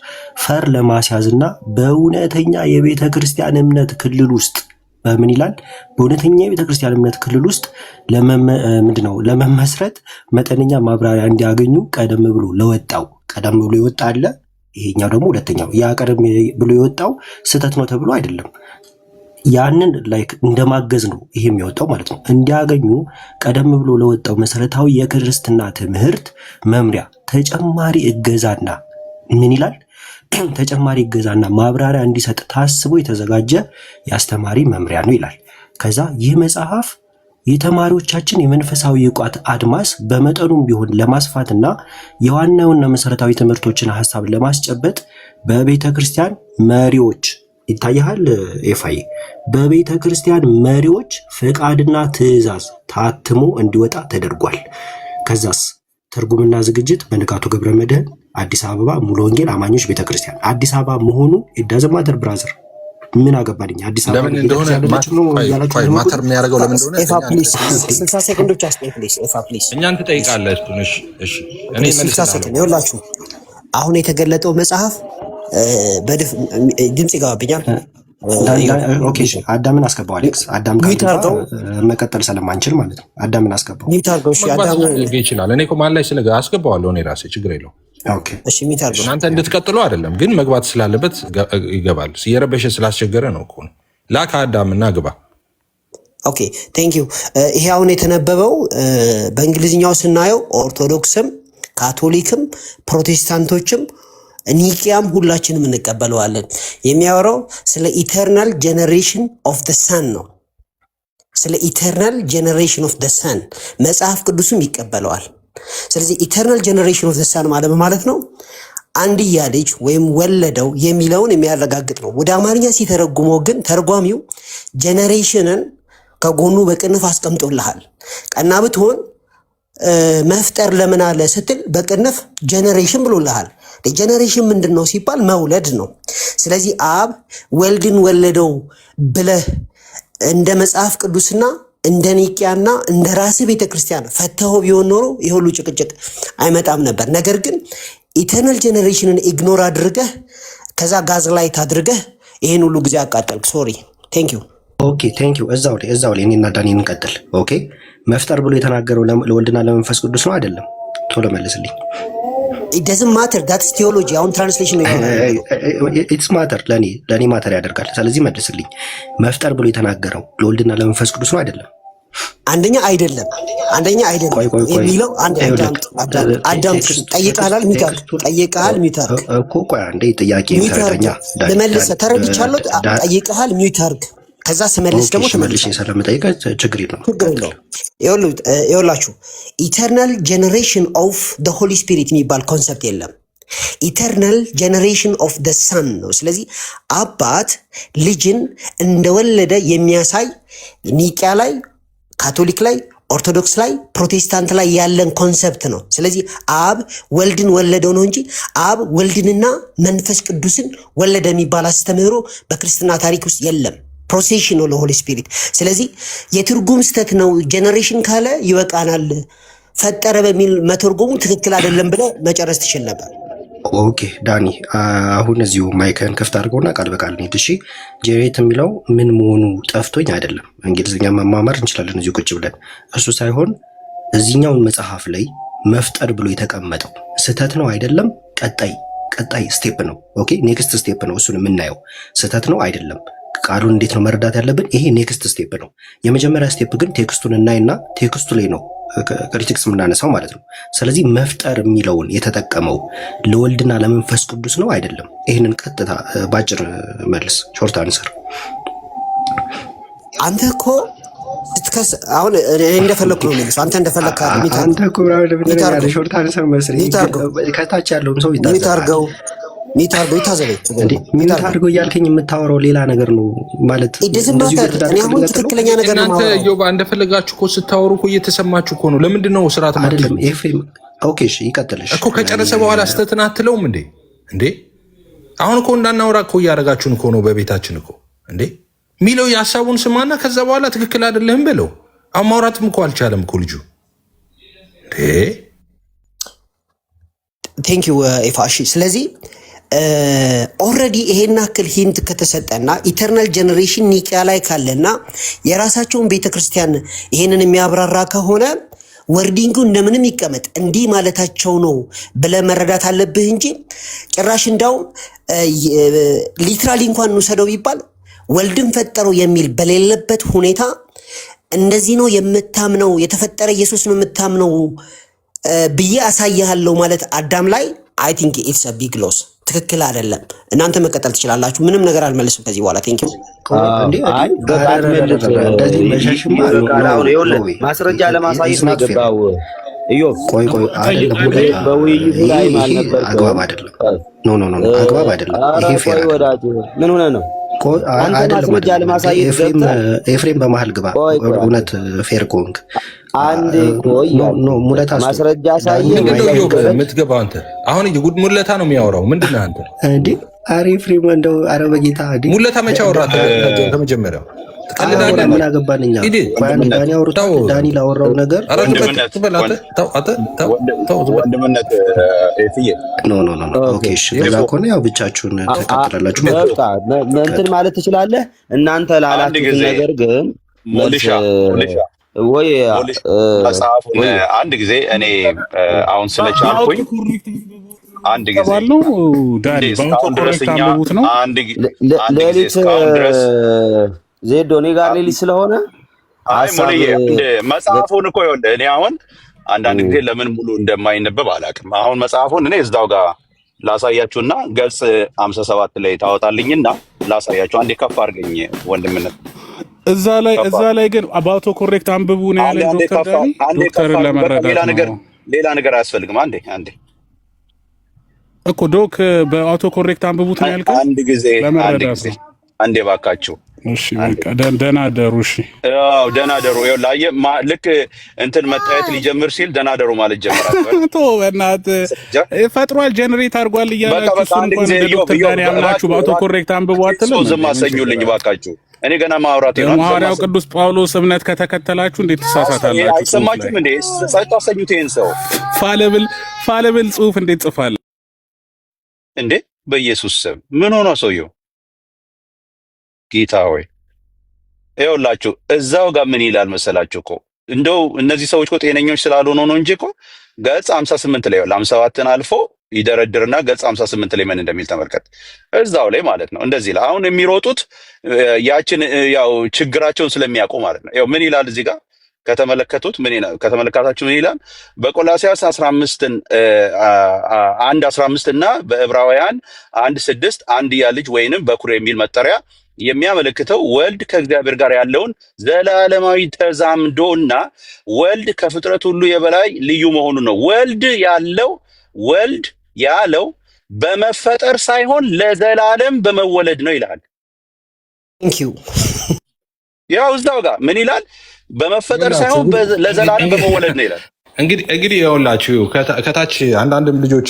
ፈር ለማስያዝና በእውነተኛ የቤተ ክርስቲያን እምነት ክልል ውስጥ በምን ይላል? በእውነተኛ የቤተ ክርስቲያን እምነት ክልል ውስጥ ለመመስረት መጠነኛ ማብራሪያ እንዲያገኙ ቀደም ብሎ የወጣ አለ። ይሄኛው ደግሞ ሁለተኛው። ያ ቀደም ብሎ የወጣው ስህተት ነው ተብሎ አይደለም፣ ያንን ላይክ እንደማገዝ ነው ይሄም የወጣው ማለት ነው። እንዲያገኙ ቀደም ብሎ ለወጣው መሰረታዊ የክርስትና ትምህርት መምሪያ ተጨማሪ እገዛና ምን ይላል? ተጨማሪ እገዛና ማብራሪያ እንዲሰጥ ታስቦ የተዘጋጀ የአስተማሪ መምሪያ ነው ይላል። ከዛ ይህ መጽሐፍ የተማሪዎቻችን የመንፈሳዊ እውቀት አድማስ በመጠኑም ቢሆን ለማስፋትና የዋናውና መሰረታዊ ትምህርቶችን ሐሳብ ለማስጨበጥ በቤተ ክርስቲያን መሪዎች ይታያል። ኤፋይ በቤተ ክርስቲያን መሪዎች ፍቃድና ትዕዛዝ ታትሞ እንዲወጣ ተደርጓል። ከዛስ ትርጉምና ዝግጅት በንጋቱ ገብረ መድኅን አዲስ አበባ ሙሉ ወንጌል አማኞች ቤተክርስቲያን። አዲስ አበባ መሆኑ ኢዳዝማተር ብራዘር ምን አገባልኝ? አዲስ አበባ ለምን እንደሆነ ማተር የሚያደርገው ለምን እንደሆነ ኤፋ ፕሊስ 60 ሴኮንዶች አስጠኝ ፕሊስ። ኤፋ ፕሊስ እኛን ትጠይቃለህ። እሺ እኔ 60 ሴኮንድ ይኸውላችሁ። አሁን የተገለጠው መጽሐፍ ድምጽ ይገባብኛል። ኦኬ እሺ አዳምን አስገባው። አሌክስ አዳም ጋር መቀጠል ስለማንችል ማለት ነው። አዳምን አስገባው። ሚታርገው እሺ አዳም ይችላል። እኔ እኮ ማን ላይ አስገባዋለሁ እኔ ራሴ ችግር የለውም። ኦኬ እሺ ሚታርገው እናንተ እንድትቀጥሉ አይደለም ግን መግባት ስላለበት ይገባል። እየረበሸ ስላስቸገረ ነው እኮ ላካ አዳምና ግባ። ኦኬ ቴንክ ዩ። ይሄ አሁን የተነበበው በእንግሊዝኛው ስናየው ኦርቶዶክስም ካቶሊክም ፕሮቴስታንቶችም ኒቂያም ሁላችንም እንቀበለዋለን። የሚያወራው ስለ ኢተርናል ጄኔሬሽን ኦፍ ዘ ሰን ነው። ስለ ኢተርናል ጄኔሬሽን ኦፍ ዘ ሰን መጽሐፍ ቅዱስም ይቀበለዋል። ስለዚህ ኢተርናል ጄኔሬሽን ኦፍ ዘ ሰን ማለት ነው አንድያ ልጅ ወይም ወለደው የሚለውን የሚያረጋግጥ ነው። ወደ አማርኛ ሲተረጉመው ግን ተርጓሚው ጄኔሬሽንን ከጎኑ በቅንፍ አስቀምጦልሃል። ቀና ብትሆን መፍጠር ለምን አለ ስትል በቅንፍ ጄኔሬሽን ብሎልሃል። ጄኔሬሽን ምንድን ነው ሲባል መውለድ ነው። ስለዚህ አብ ወልድን ወለደው ብለህ እንደ መጽሐፍ ቅዱስና እንደ ኒቂያና እንደ ራስህ ቤተክርስቲያን ፈተኸው ቢሆን ኖሮ የሁሉ ጭቅጭቅ አይመጣም ነበር። ነገር ግን ኢተርናል ጄኔሬሽንን ኢግኖር አድርገህ ከዛ ጋዝ ላይት አድርገህ ይሄን ሁሉ ጊዜ አቃጠልክ። ሶሪ ቴንክ ዩ። ኦኬ ቴንክ ዩ። እዛው ላይ እኔና ዳኒ እንቀጥል። ኦኬ መፍጠር ብሎ የተናገረው ለወልድና ለመንፈስ ቅዱስ ነው አይደለም? ቶሎ መልስልኝ። it doesn't matter that's theology አሁን ትራንስሌሽን ነው it's matter ለኔ ማተር ያደርጋል። ስለዚህ መልስልኝ። መፍጠር ብሎ የተናገረው ለወልድና ለመንፈስ ቅዱስ ነው አይደለም? አንደኛ አይደለም የሚለው አንድ አዳም ጠይቀሃል ሚውታርክ እኮ ቆይ አንዴ ጥያቄ ተረኛ ለመለሰ ተረድቻለሁ። ጠይቀሃል ሚውታርክ ከዛ ስመልስ ደግሞ ተመልሼ ስለምጠይቅ ችግር የለውም። ይኸውላችሁ ኢተርናል ጀነሬሽን ኦፍ ዘ ሆሊ ስፒሪት የሚባል ኮንሰፕት የለም። ኢተርናል ጀነሬሽን ኦፍ ዘ ሰን ነው። ስለዚህ አባት ልጅን እንደወለደ የሚያሳይ ኒቂያ ላይ፣ ካቶሊክ ላይ፣ ኦርቶዶክስ ላይ፣ ፕሮቴስታንት ላይ ያለን ኮንሰፕት ነው። ስለዚህ አብ ወልድን ወለደው ነው እንጂ አብ ወልድንና መንፈስ ቅዱስን ወለደ የሚባል አስተምህሮ በክርስትና ታሪክ ውስጥ የለም። ፕሮሴሽን ነው ለሆሊ ስፒሪት። ስለዚህ የትርጉም ስተት ነው። ጀነሬሽን ካለ ይበቃናል፣ ፈጠረ በሚል መተርጎሙ ትክክል አይደለም ብለ መጨረስ ትችል ነበር። ኦኬ ዳኒ አሁን እዚሁ ማይክን ክፍት አድርገውና ቃል በቃል እንሂድ። እሺ ጄኔሬት የሚለው ምን መሆኑ ጠፍቶኝ አይደለም። እንግሊዝኛ መማማር እንችላለን እዚሁ ቁጭ ብለን። እሱ ሳይሆን እዚህኛውን መጽሐፍ ላይ መፍጠር ብሎ የተቀመጠው ስህተት ነው አይደለም? ቀጣይ ስቴፕ ነው። ኦኬ ኔክስት ስቴፕ ነው። እሱን የምናየው ስህተት ነው አይደለም። ቃሉን እንዴት ነው መረዳት ያለብን? ይሄ ኔክስት ስቴፕ ነው። የመጀመሪያ ስቴፕ ግን ቴክስቱን እናይና ቴክስቱ ላይ ነው ክሪቲክስ የምናነሳው ማለት ነው። ስለዚህ መፍጠር የሚለውን የተጠቀመው ለወልድና ለመንፈስ ቅዱስ ነው አይደለም? ይህንን ቀጥታ ባጭር መልስ፣ ሾርት አንሰር። አንተ እኮ አሁን እንደፈለኩ ነው መልስ። አንተ እንደፈለክ አንተ እኮ ሾርት አንሰር መስሪ ከታች ያለውም ሰው ይታርገው ሚታርገው ይታዘበኝ ሚታርገው እያልከኝ የምታወራው ሌላ ነገር ነው ማለት እኔ አሁን ትክክለኛ ነገር ነው ማለት እናንተ ዮባ እንደፈለጋችሁ እኮ ስታወሩ እኮ እየተሰማችሁ እኮ ነው። ለምንድን ነው ስርዓት አይደለም? ኤፍሬም ኦኬ እሺ ይቀጥልሽ እኮ ከጨረሰ በኋላ ስተትን አትለውም እንዴ? አሁን እኮ እንዳናወራ እኮ እያደረጋችሁን እኮ ነው በቤታችን እኮ እንዴ ሚለው የሀሳቡን ስማና ከዛ በኋላ ትክክል አይደለህም ብለው አሁን ማውራትም እኮ አልቻለም እኮ ልጁ እንዴ። ቴንክ ዩ ኢፋሺ። ስለዚህ ኦልሬዲ ይሄን አክል ሂንት ከተሰጠና ኢተርናል ጀነሬሽን ኒቂያ ላይ ካለና የራሳቸውን ቤተክርስቲያን ይሄንን የሚያብራራ ከሆነ ወርዲንጉ እንደምንም ይቀመጥ እንዲህ ማለታቸው ነው ብለህ መረዳት አለብህ እንጂ ጭራሽ እንዳውም ሊትራሊ እንኳን እንውሰደው ቢባል ወልድን ፈጠረው የሚል በሌለበት ሁኔታ እንደዚህ ነው የምታምነው የተፈጠረ ኢየሱስ ነው የምታምነው ብዬ አሳያለሁ ማለት አዳም ላይ አይ ቲንክ ኢትስ አ ቢግ ሎስ። ትክክል አይደለም። እናንተ መቀጠል ትችላላችሁ። ምንም ነገር አልመልስም ከዚህ በኋላ ቴንክ ዩ። ማስረጃ ለማሳየት ነው የገባው። ቆይ በውይይቱ ላይ አግባብ አይደለም። ኖ አግባብ አይደለም። ይሄ ፌር ምን ሆነ ነው? አንተ ማስረጃ ለማሳየት ኤፍሬም በመሃል ግባ። እውነት ፌር ኮንክ አንዴ ቆይ ሙለታ ማስረጃ ሳይ የምትገባው አንተ አሁን የጉድ ሙለታ ነው የሚያወራው። ምንድን ነህ አንተ እንዴ? አሬ ኤፍሬም እንደው አረ በጌታ እንዴ ሙለታ መቼ አወራህ? ከመጀመሪያው ምን አገባን እኛ? ዳኒ ላወራው ነገር ወንድምነት ኦኬ እሺ፣ ለዛ ከሆነ ያው ብቻችሁን ተከታተላላችሁ እንትን ማለት ትችላለህ እናንተ ላላችሁት ነገር ግን ሞልሻ ወይ መጽሐፉን አንድ ጊዜ እኔ አሁን ስለቻልኩኝ አንድ ጊዜ ባለው ዳኒ ባንኮ ኮሬክት አንብቡት ነው አንድ ጊዜ እስካሁን ድረስ ዜዶ እኔ ጋር ሌሊት ስለሆነ መጽሐፉን እኮ ይኸውልህ እኔ አሁን አንዳንድ ጊዜ ለምን ሙሉ እንደማይነበብ አላውቅም። አሁን መጽሐፉን እኔ እዛው ጋር ላሳያችሁና ገጽ 57 ላይ ታወጣልኝና ላሳያችሁ። አንዴ ከፍ አድርገኝ ወንድምነት። እዛ ላይ ግን አባውቶ ኮሬክት አንብቡ ነው ያለ ዶክተር ዳኒ። ዶክተርን ለመረዳት ሌላ ነገር አያስፈልግም። አንዴ እኮ ዶክ በአውቶ ኮሬክት አንብቡት ነው ያልከው። አንዴ ባካችሁ። እሺ በቃ ደህና ደሩ። እሺ አዎ ደህና ደሩ። ይኸውልህ ልክ እንትን መታየት ሊጀምር ሲል ደህና ደሩ ማለት ጀመራችሁ። ቶ በእናትህ ፈጥሯል ጀነሬት አድርጓል እያላችሁ እሱን እንኳን እንደ ዶክተር ዳኒ አምናችሁ በአውቶ ኮሬክት አንብቡ አትልም? ዝም አሰኙልኝ ባካችሁ። እኔ ገና ማውራት ነው። ሐዋርያው ቅዱስ ጳውሎስ እምነት ከተከተላችሁ እንዴት ትሳሳታላችሁ? አይሰማችሁም እንዴ? ጸጥ አሰኙት ይሄን ሰው። ፋለብል ጽሁፍ እንዴት ጽፋለህ እንዴ? በኢየሱስ ስም ምን ሆኖ ሰውየው? ጌታ ሆይ ይኸውላችሁ እዛው ጋር ምን ይላል መሰላችሁ እኮ እንደው እነዚህ ሰዎች እኮ ጤነኞች ስላልሆኑ ነው እንጂ እኮ ገጽ 58 ላይ 57ን አልፎ ይደረድርና ገጽ 58 ላይ ምን እንደሚል ተመልከት። እዛው ላይ ማለት ነው እንደዚህ ላይ አሁን የሚሮጡት ያችን ያው ችግራቸውን ስለሚያውቁ ማለት ነው። ያው ምን ይላል እዚህ ጋር ከተመለከቱት ምን ይላል? ከተመለከታችሁ ምን ይላል? በቆላስይስ 15 1:15 እና በዕብራውያን 1:6 አንድያ ልጅ ወይንም በኩር የሚል መጠሪያ የሚያመለክተው ወልድ ከእግዚአብሔር ጋር ያለውን ዘላለማዊ ተዛምዶና ወልድ ከፍጥረት ሁሉ የበላይ ልዩ መሆኑ ነው። ወልድ ያለው በመፈጠር ሳይሆን ለዘላለም በመወለድ ነው ይላል። ያው እዛው ጋር ምን ይላል? በመፈጠር ሳይሆን ለዘላለም በመወለድ ነው ይላል። እንግዲህ ይኸውላችሁ ከታች አንዳንድም ልጆች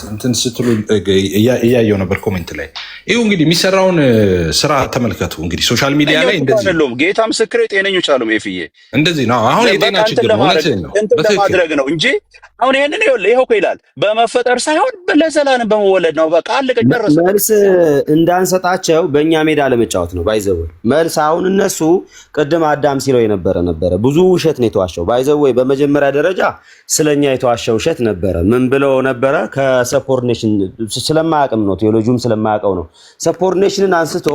እንትን ስትሉ እያየው ነበር ኮሜንት ላይ። ይኸው እንግዲህ የሚሰራውን ስራ ተመልከቱ። እንግዲህ ሶሻል ሚዲያ ላይ እንደዚህ ነው። ጌታ ምስክሬ ጤነኞች አሉ። ኤፍዬ እንደዚህ ነው። አሁን የጤና ችግር ነው ለማድረግ ነው እንጂ አሁን ይሄንን ይኸው እኮ ይላል በመፈጠር ሳይሆን ለዘላለም በመወለድ ነው። በቃ አለቀ ጨረሰ። መልስ እንዳንሰጣቸው በእኛ ሜዳ ለመጫወት ነው ባይዘው መልስ። አሁን እነሱ ቅድም አዳም ሲለው ነበረ ብዙ ውሸት ነው የተዋሸው ባይዘው። በመጀመሪያ ደረጃ ስለኛ የተዋሸው ውሸት ነበረ። ምን ብለው ነበረ? ከሰፖርኔሽን ስለማያውቅም ነው ቴዎሎጂውም ስለማያውቀው ነው። ሰፖርኔሽንን አንስቶ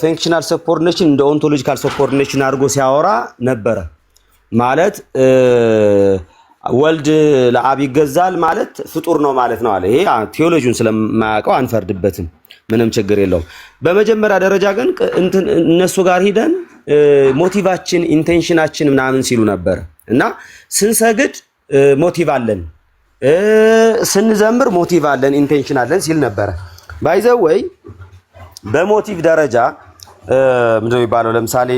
ፈንክሽናል ሰፖርኔሽን እንደ ኦንቶሎጂካል ሰፖርኔሽን አድርጎ ሲያወራ ነበረ። ማለት ወልድ ለአብ ይገዛል ማለት ፍጡር ነው ማለት ነው አለ። ይሄ ቴዎሎጂውን ስለማያውቀው አንፈርድበትም፣ ምንም ችግር የለውም። በመጀመሪያ ደረጃ ግን እነሱ ጋር ሂደን ሞቲቫችን ኢንቴንሽናችን ምናምን ሲሉ ነበር እና ስንሰግድ ሞቲቭ አለን፣ ስንዘምር ሞቲቭ አለን፣ ኢንቴንሽን አለን ሲል ነበረ። ባይዘው ወይ በሞቲቭ ደረጃ ምንድነው የሚባለው? ለምሳሌ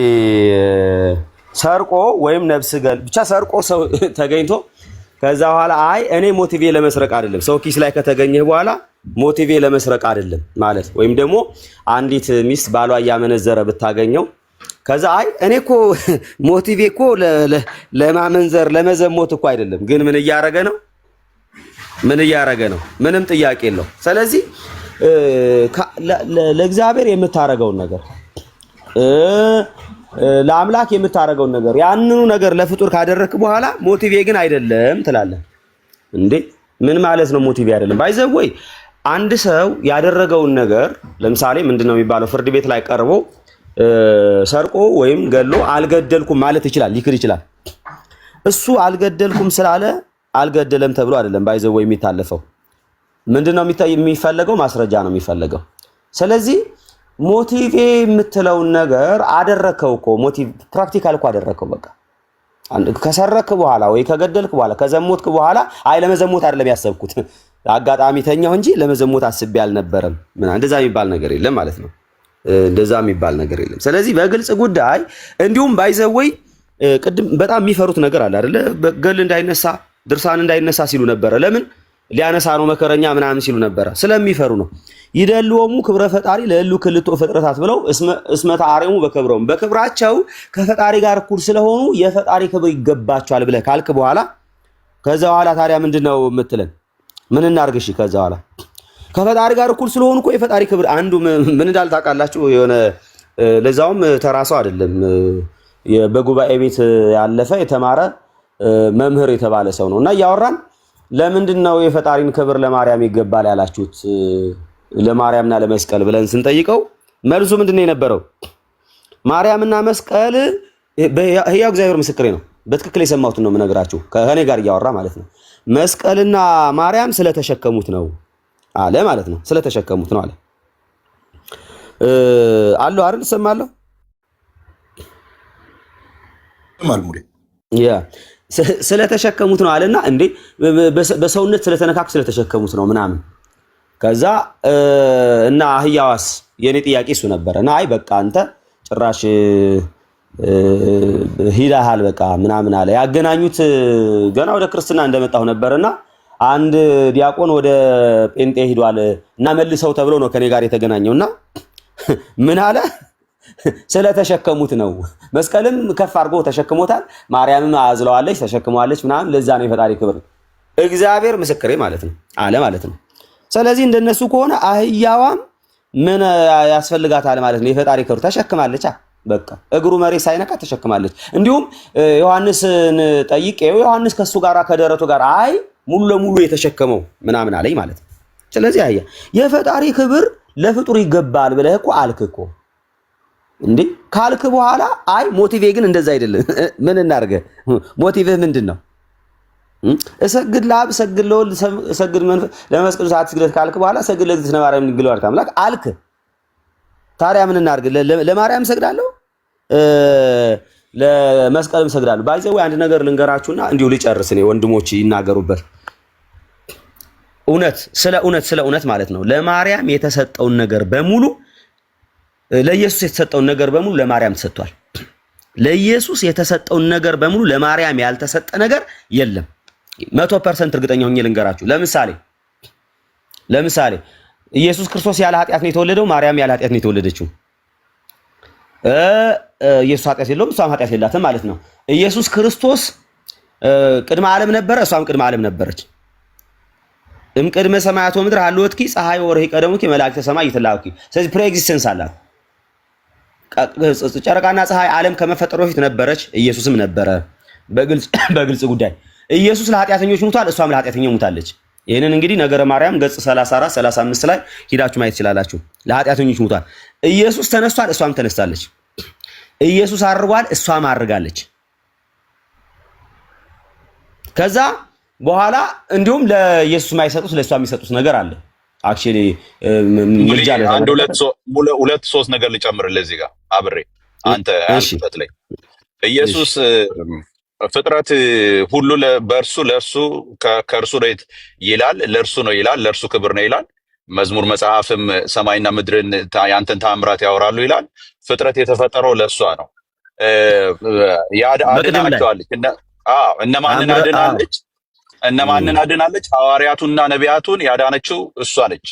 ሰርቆ ወይም ነፍስ ገል ብቻ ሰርቆ ሰው ተገኝቶ ከዛ በኋላ አይ እኔ ሞቲቬ ለመስረቅ አይደለም፣ ሰው ኪስ ላይ ከተገኘ በኋላ ሞቲቬ ለመስረቅ አይደለም ማለት። ወይም ደግሞ አንዲት ሚስት ባሏ እያመነዘረ ብታገኘው ከዛ አይ እኔ እኮ ሞቲቬ እኮ ለማመንዘር ለመዘሞት እኮ አይደለም፣ ግን ምን እያረገ ነው? ምንም ጥያቄ የለው። ስለዚህ ለእግዚአብሔር የምታረገውን ነገር ለአምላክ የምታረገውን ነገር ያንኑ ነገር ለፍጡር ካደረክ በኋላ ሞቲቬ ግን አይደለም ትላለህ እንዴ? ምን ማለት ነው ሞቲቬ አይደለም? ባይዘው ወይ አንድ ሰው ያደረገውን ነገር ለምሳሌ ምንድነው የሚባለው? ፍርድ ቤት ላይ ቀርቦ ሰርቆ ወይም ገሎ አልገደልኩም ማለት ይችላል፣ ሊክር ይችላል። እሱ አልገደልኩም ስላለ አልገደለም ተብሎ አይደለም ባይዘው ወይ የሚታለፈው። ምንድነው የሚፈለገው? ማስረጃ ነው የሚፈለገው። ስለዚህ ሞቲቬ የምትለውን ነገር አደረከው እኮ ሞቲቭ ፕራክቲካል እኮ አደረከው። በቃ ከሰረክ በኋላ ወይ ከገደልክ በኋላ ከዘሞትክ በኋላ አይ ለመዘሞት አይደለም ያሰብኩት አጋጣሚ ተኛው እንጂ ለመዘሞት አስቤ አልነበረም፣ እንደዛ የሚባል ነገር የለም ማለት ነው። እንደዛ የሚባል ነገር የለም። ስለዚህ በግልጽ ጉዳይ እንዲሁም ባይዘወይ ቅድም በጣም የሚፈሩት ነገር አለ አይደለ? ገል እንዳይነሳ ድርሳን እንዳይነሳ ሲሉ ነበረ። ለምን ሊያነሳ ነው መከረኛ ምናምን ሲሉ ነበረ። ስለሚፈሩ ነው። ይደልወሙ ክብረ ፈጣሪ ለእሉ ክልቶ ፍጥረታት ብለው እስመታ አሬሙ በክብረውም በክብራቸው ከፈጣሪ ጋር እኩል ስለሆኑ የፈጣሪ ክብር ይገባቸዋል ብለህ ካልክ በኋላ ከዛ በኋላ ታዲያ ምንድነው የምትለን? ምን እናርግ? እሺ ከዛ በኋላ ከፈጣሪ ጋር እኩል ስለሆኑ እኮ የፈጣሪ ክብር አንዱ ምን እንዳል ታውቃላችሁ? የሆነ ለዛውም ተራሰው አይደለም በጉባኤ ቤት ያለፈ የተማረ መምህር የተባለ ሰው ነውና ያወራን ለምንድነው የፈጣሪን ክብር ለማርያም ይገባል ያላችሁት ለማርያምና ለመስቀል ብለን ስንጠይቀው መልሱ ምንድነው የነበረው? ማርያምና መስቀል በሕያው እግዚአብሔር ምስክሬ ነው፣ በትክክል የሰማሁት ነው የምነግራችሁ፣ ከእኔ ጋር እያወራ ማለት ነው። መስቀልና ማርያም ስለተሸከሙት ነው አለ ማለት ነው። ስለተሸከሙት ነው አለ አሉ አይደል? ሰማለሁ ማልሙሪ ያ ስለተሸከሙት ነው አለና እንዴ በሰውነት ስለተነካኩ ስለተሸከሙት ነው ምናምን። ከዛ እና አህያዋስ የኔ ጥያቄ እሱ ነበርና አይ በቃ አንተ ጭራሽ ሂዳሃል በቃ ምናምን አለ። ያገናኙት ገና ወደ ክርስትና እንደመጣሁ ነበርና አንድ ዲያቆን ወደ ጴንጤ ሄዷል እና መልሰው ተብሎ ነው ከኔ ጋር የተገናኘውና ምን አለ? ስለተሸከሙት ነው። መስቀልም ከፍ አድርጎ ተሸክሞታል፣ ማርያምም አዝለዋለች ተሸክመዋለች ምናምን። ለዛ ነው የፈጣሪ ክብር እግዚአብሔር ምስክሬ ማለት ነው አለ ማለት ነው። ስለዚህ እንደነሱ ከሆነ አህያዋም ምን ያስፈልጋታል ማለት ነው? የፈጣሪ ክብር ተሸክማለች። በቃ እግሩ መሬት ሳይነካ ተሸክማለች። እንዲሁም ዮሐንስን ጠይቄው ዮሐንስ ከሱ ጋር ከደረቱ ጋር አይ ሙሉ ለሙሉ የተሸከመው ምናምን አለኝ ማለት ነው። ስለዚህ አያ የፈጣሪ ክብር ለፍጡር ይገባል ብለህ እኮ አልክ እኮ እንዴ። ካልክ በኋላ አይ ሞቲቬ ግን እንደዛ አይደለም። ምን እናርገ? ሞቲቭህ ምንድነው? እሰግድ ለአብ እሰግድ ለወልድ እሰግድ ለመንፈስ ቅዱስ አትስግድ ካልክ በኋላ እሰግድ ለእግዝእትነ ማርያም ድንግል ወላዲተ አምላክ አልክ። ታዲያ ምን እናርግ? ለማርያም እሰግዳለሁ ለመስቀልም እሰግዳለሁ። ባይዘው አንድ ነገር ልንገራችሁና እንዲሁ ልጨርስ። እኔ ወንድሞች ይናገሩበት ስለ እውነት ማለት ነው። ለማርያም የተሰጠውን ነገር በሙሉ ለኢየሱስ የተሰጠውን ነገር በሙሉ ለማርያም ተሰጥቷል። ለኢየሱስ የተሰጠውን ነገር በሙሉ ለማርያም ያልተሰጠ ነገር የለም። 100% እርግጠኛ ሆኜ ልንገራችሁ። ለምሳሌ ኢየሱስ ክርስቶስ ያለ ኃጢአት ነው የተወለደው፣ ማርያም ያለ ኃጢአት ነው የተወለደችው። ኢየሱስ ኃጢአት የለውም፣ እሷም ኃጢአት የላትም ማለት ነው። ኢየሱስ ክርስቶስ ቅድመ ዓለም ነበረ፣ እሷም ቅድመ ዓለም ነበረች። እምቅድመ ሰማያት ወምድር ሀልወትኪ ፀሐይ ወርሒ ቀደሙኪ መላእክተ ሰማይ ይትላኩኪ። ስለዚህ ፕሬኤግዚስተንስ አላት። ጨረቃና ፀሐይ ዓለም ከመፈጠሩ በፊት ነበረች፣ ኢየሱስም ነበረ። በግልጽ ጉዳይ ኢየሱስ ለኃጢአተኞች ሙቷል፣ እሷም ለኃጢአተኞች ሙታለች። ይህንን እንግዲህ ነገረ ማርያም ገጽ 34 35 ላይ ሂዳችሁ ማየት ትችላላችሁ። ለኃጢአተኞች ሙቷል። ኢየሱስ ተነስቷል፣ እሷም ተነስታለች። ኢየሱስ አርጓል፣ እሷም አርጋለች። ከዛ በኋላ እንዲሁም ለኢየሱስ የማይሰጡት ለእሷ የሚሰጡት ነገር አለ። አክቹሊ አንድ ሁለት ሶስት ነገር ልጨምርልህ እዚህ ጋር አብሬ አንተ አንተት ላይ ኢየሱስ ፍጥረት ሁሉ በእርሱ ለእርሱ ከእርሱ ነው ይላል፣ ለእርሱ ነው ይላል፣ ለእርሱ ክብር ነው ይላል። መዝሙር መጽሐፍም ሰማይና ምድርን ያንተን ተአምራት ያወራሉ ይላል። ፍጥረት የተፈጠረው ለእሷ ነው። አድናቸዋለች። እነማንን አድናለች? ሐዋርያቱና ነቢያቱን ያዳነችው እሷ ነች።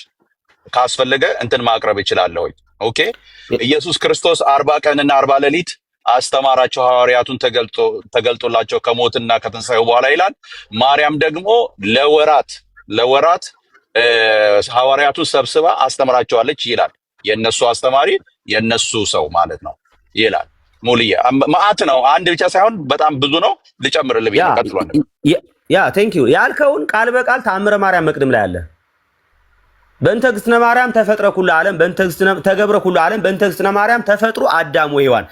ካስፈለገ እንትን ማቅረብ ይችላለሁ። ኦኬ። ኢየሱስ ክርስቶስ 40 ቀንና 40 ሌሊት አስተማራቸው፣ ሐዋርያቱን ተገልጦላቸው ከሞትና ከትንሣኤው በኋላ ይላል። ማርያም ደግሞ ለወራት ሐዋርያቱን ሰብስባ አስተምራቸዋለች ይላል። የነሱ አስተማሪ የነሱ ሰው ማለት ነው ይላል። ሙልዬ ማአት ነው፣ አንድ ብቻ ሳይሆን በጣም ብዙ ነው። ልጨምርልህ ቀጥሏል። ቴንክ ዩ ያልከውን ቃል በቃል ተአምረ ማርያም መቅድም ላይ አለ። በእንተ እግዝእትነ ማርያም ተፈጥረ ኩሉ ዓለም ተገብረ ኩሉ ዓለም በእንተ እግዝእትነ ማርያም ተፈጥሮ አዳም ወሔዋን።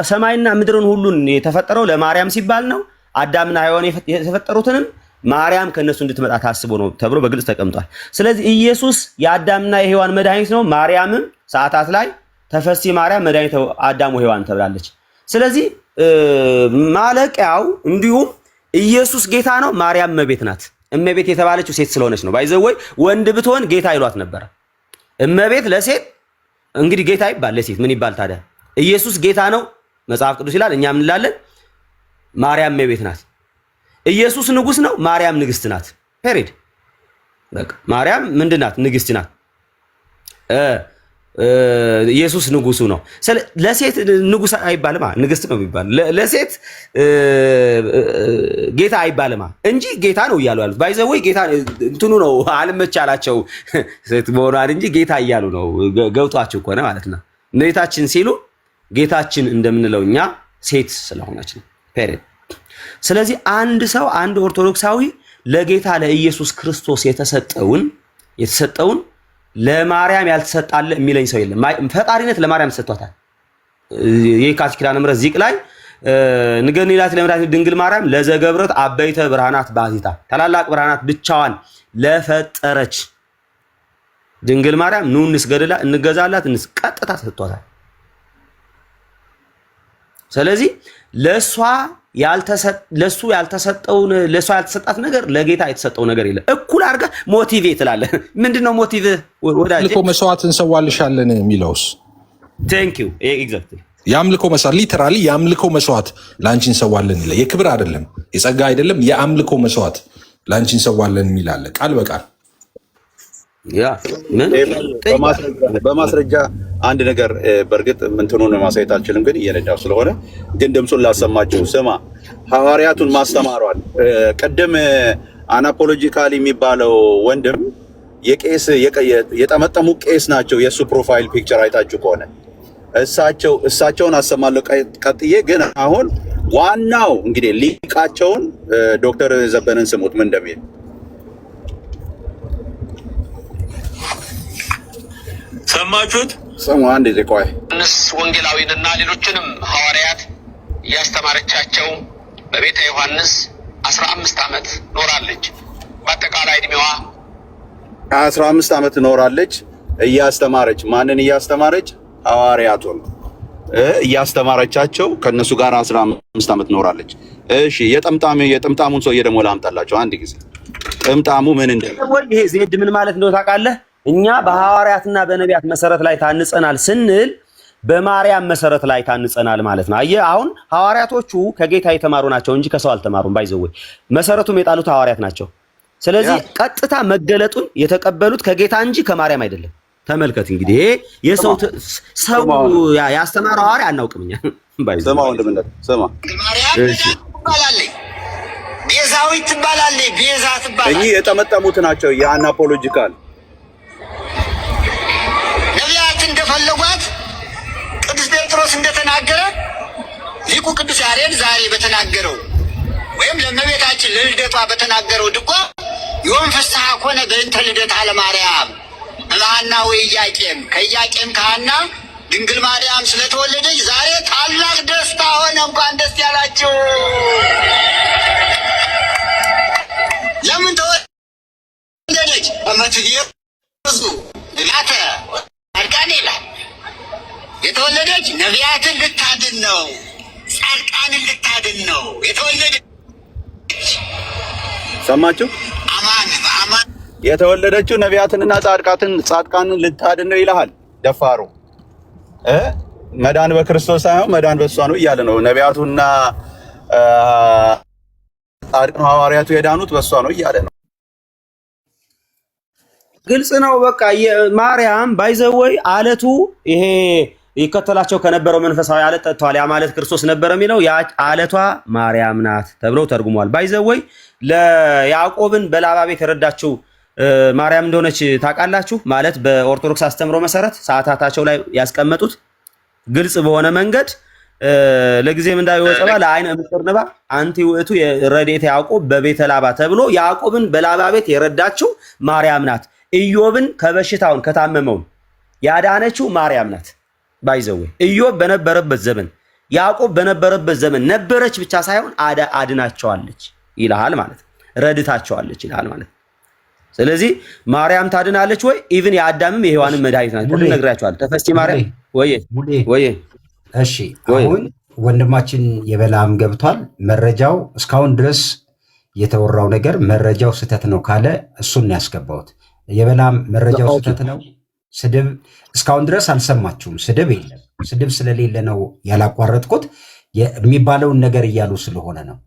ሰማይና ምድርን ሁሉን የተፈጠረው ለማርያም ሲባል ነው። አዳምና ሔዋን የተፈጠሩትንም ማርያም ከነሱ እንድትመጣ ታስቦ ነው ተብሎ በግልጽ ተቀምጧል። ስለዚህ ኢየሱስ የአዳምና የሔዋን መድኃኒት ነው። ማርያምም ሰዓታት ላይ ተፈሲ ማርያም መድኃኒተ አዳም ወሔዋን ተብላለች። ስለዚህ ማለቂያው እንዲሁም ኢየሱስ ጌታ ነው፣ ማርያም እመቤት ናት። እመቤት የተባለችው ሴት ስለሆነች ነው። ባይዘወይ ወንድ ብትሆን ጌታ ይሏት ነበር። እመቤት ለሴት እንግዲህ ጌታ ይባል ለሴት ምን ይባል ታዲያ? ኢየሱስ ጌታ ነው መጽሐፍ ቅዱስ ይላል፣ እኛ ምን እንላለን? ማርያም እመቤት ናት። ኢየሱስ ንጉስ ነው፣ ማርያም ንግስት ናት። ፔሬድ በቃ ማርያም ምንድናት? ንግስት ናት። ኢየሱስ ንጉሱ ነው። ለሴት ንጉስ አይባልማ፣ ንግስት ነው የሚባል። ለሴት ጌታ አይባልማ እንጂ ጌታ ነው እያሉ ያሉት ባይዘወይ ጌታ እንትኑ ነው አልመቻላቸው ሴት መሆኗን እንጂ ጌታ እያሉ ነው። ገብቷቸው ከሆነ ማለት ነው። እመቤታችን ሲሉ ጌታችን እንደምንለው እኛ ሴት ስለሆነች ነው። ፔሬድ። ስለዚህ አንድ ሰው አንድ ኦርቶዶክሳዊ ለጌታ ለኢየሱስ ክርስቶስ የተሰጠውን ለማርያም ያልተሰጣለ የሚለኝ ሰው የለም። ፈጣሪነት ለማርያም ተሰጥቷታል። የካቲት ኪዳነ ምሕረት ዚቅ ላይ ንገኒላት ለምራት ድንግል ማርያም ለዘገብረት አበይተ ብርሃናት ባዚታ ታላላቅ ብርሃናት ብቻዋን ለፈጠረች ድንግል ማርያም ኑ እንስገድላ እንገዛላት ቀጥታ ተሰጥቷታል። ስለዚህ ለሷ ያልተሰጣት ነገር ለጌታ የተሰጠው ነገር የለም። እኩል አድርጋ ሞቲቬት ትላለህ። ምንድነው ሞቲቭ? ወዳጅ ልኮ መስዋዕት እንሰዋልሻለን የሚለውስ ቴንክ ዩ ኤግዛክትሊ የአምልኮ መስዋዕት ሊተራሊ የአምልኮ መስዋዕት ላንቺ እንሰዋለን ይላል። የክብር አይደለም፣ የጸጋ አይደለም፣ የአምልኮ መስዋዕት ላንቺ እንሰዋለን የሚላል ቃል በቃል በማስረጃ አንድ ነገር በእርግጥ እንትኑን ማሳየት አልችልም፣ ግን እየነዳው ስለሆነ ግን ድምፁን ላሰማችሁ። ስማ ሐዋርያቱን ማስተማሯል። ቅድም አናፖሎጂካል የሚባለው ወንድም የቄስ የጠመጠሙ ቄስ ናቸው። የእሱ ፕሮፋይል ፒክቸር አይታችሁ ከሆነ እሳቸውን አሰማለሁ ቀጥዬ። ግን አሁን ዋናው እንግዲህ ሊቃቸውን ዶክተር ዘበነን ስሙት ምን እንደሚል። ሰማችሁት? ስሙ አንድ ጊዜ ቆይ። ዮሐንስ ወንጌላዊንና ሌሎችንም ሐዋርያት እያስተማረቻቸው በቤተ ዮሐንስ 15 ዓመት ኖራለች። በአጠቃላይ እድሜዋ 15 ዓመት ኖራለች። እያስተማረች ማንን እያስተማረች? ሐዋርያቱን እያስተማረቻቸው ከነሱ ጋር 15 ዓመት ኖራለች። እሺ የጥምጣሙን ሰውዬ ደግሞ ላምጣላቸው አንድ ጊዜ። ጥምጣሙ ምን ይሄ ዜድ ምን ማለት እንደው ታውቃለህ? እኛ በሐዋርያትና በነቢያት መሰረት ላይ ታንጸናል ስንል በማርያም መሰረት ላይ ታንጸናል ማለት ነው። አየህ አሁን ሐዋርያቶቹ ከጌታ የተማሩ ናቸው እንጂ ከሰው አልተማሩም። ባይዘው መሰረቱም የጣሉት ሐዋርያት ናቸው። ስለዚህ ቀጥታ መገለጡን የተቀበሉት ከጌታ እንጂ ከማርያም አይደለም። ተመልከት እንግዲህ ይሄ የሰው ሰው ያስተማረው ሐዋርያ አናውቅም እኛ። ስማ ወንድምነት ስማ፣ እሺ ቤዛዊት ትባላለች፣ ቤዛ ትባላለች። እኚህ የጠመጠሙት ናቸው የአናፖሎጂካል ነቢያት እንደፈለጓት ቅዱስ ጴጥሮስ እንደተናገረ ሊቁ ቅዱስ ያሬድ ዛሬ በተናገረው ወይም ለእመቤታችን ለልደቷ በተናገረው ድጓ ዮም ፍስሐ ኮነ በእንተ ልደታ ለማርያም እምሃና ወኢያቄም ከኢያቄም ከሐና ድንግል ማርያም ስለተወለደች ዛሬ ታላቅ ደስታ ሆነ። እንኳን ደስ ያላችሁ። ለምን ተወለደች? እመትዬ ብዙ ነቢያተ ጻድቃን ይላል። የተወለደች ነቢያትን ልታድን ነው፣ ጻድቃንን ልታድን ነው የተወለደች። ሰማችሁ? አማን በአማን የተወለደችው ነቢያትንና ጻድቃንን ልታድን ነው ይልሃል ደፋሩ። መዳን በክርስቶስ ሳይሆን መዳን በእሷ ነው እያለ ነው። ነቢያቱና ጻድቃን ሐዋርያቱ የዳኑት በእሷ ነው እያለ ነው። ግልጽ ነው። በቃ ማርያም ባይዘወይ አለቱ ይሄ ይከተላቸው ከነበረው መንፈሳዊ አለት ጠጥተዋል። ያ ማለት ክርስቶስ ነበር የሚለው ያ አለቷ ማርያም ናት ተብሎ ተርጉሟል። ባይዘወይ ለያዕቆብን በላባ ቤት የረዳችው ማርያም እንደሆነች ታውቃላችሁ። ማለት በኦርቶዶክስ አስተምሮ መሰረት ሰዓታታቸው ላይ ያስቀመጡት ግልጽ በሆነ መንገድ ለጊዜም እንዳይወጣባ ለአይነ ምጥርንባ አንቲ ውእቱ የረድኤተ ያዕቆብ በቤተ ላባ ተብሎ ያዕቆብን በላባ ቤት የረዳችው ማርያም ናት። ኢዮብን ከበሽታውን ከታመመው ያዳነችው ማርያም ናት። ባይዘው ኢዮብ በነበረበት ዘመን ያዕቆብ በነበረበት ዘመን ነበረች ብቻ ሳይሆን አድናቸዋለች ይልሃል ማለት ረድታቸዋለች ይልሃል ማለት። ስለዚህ ማርያም ታድናለች ወይ? ኢቭን የአዳምም የሔዋንም መድኃኒት ናት። ሁሉ ነግራቸዋል። ተፈስቲ ማርያም ወይ እሺ አሁን ወንድማችን የበላም ገብቷል። መረጃው እስካሁን ድረስ የተወራው ነገር መረጃው ስህተት ነው ካለ እሱን ያስገባውት። የበላም መረጃው ስህተት ነው። ስድብ እስካሁን ድረስ አልሰማችሁም። ስድብ የለም። ስድብ ስለሌለ ነው ያላቋረጥኩት። የሚባለውን ነገር እያሉ ስለሆነ ነው።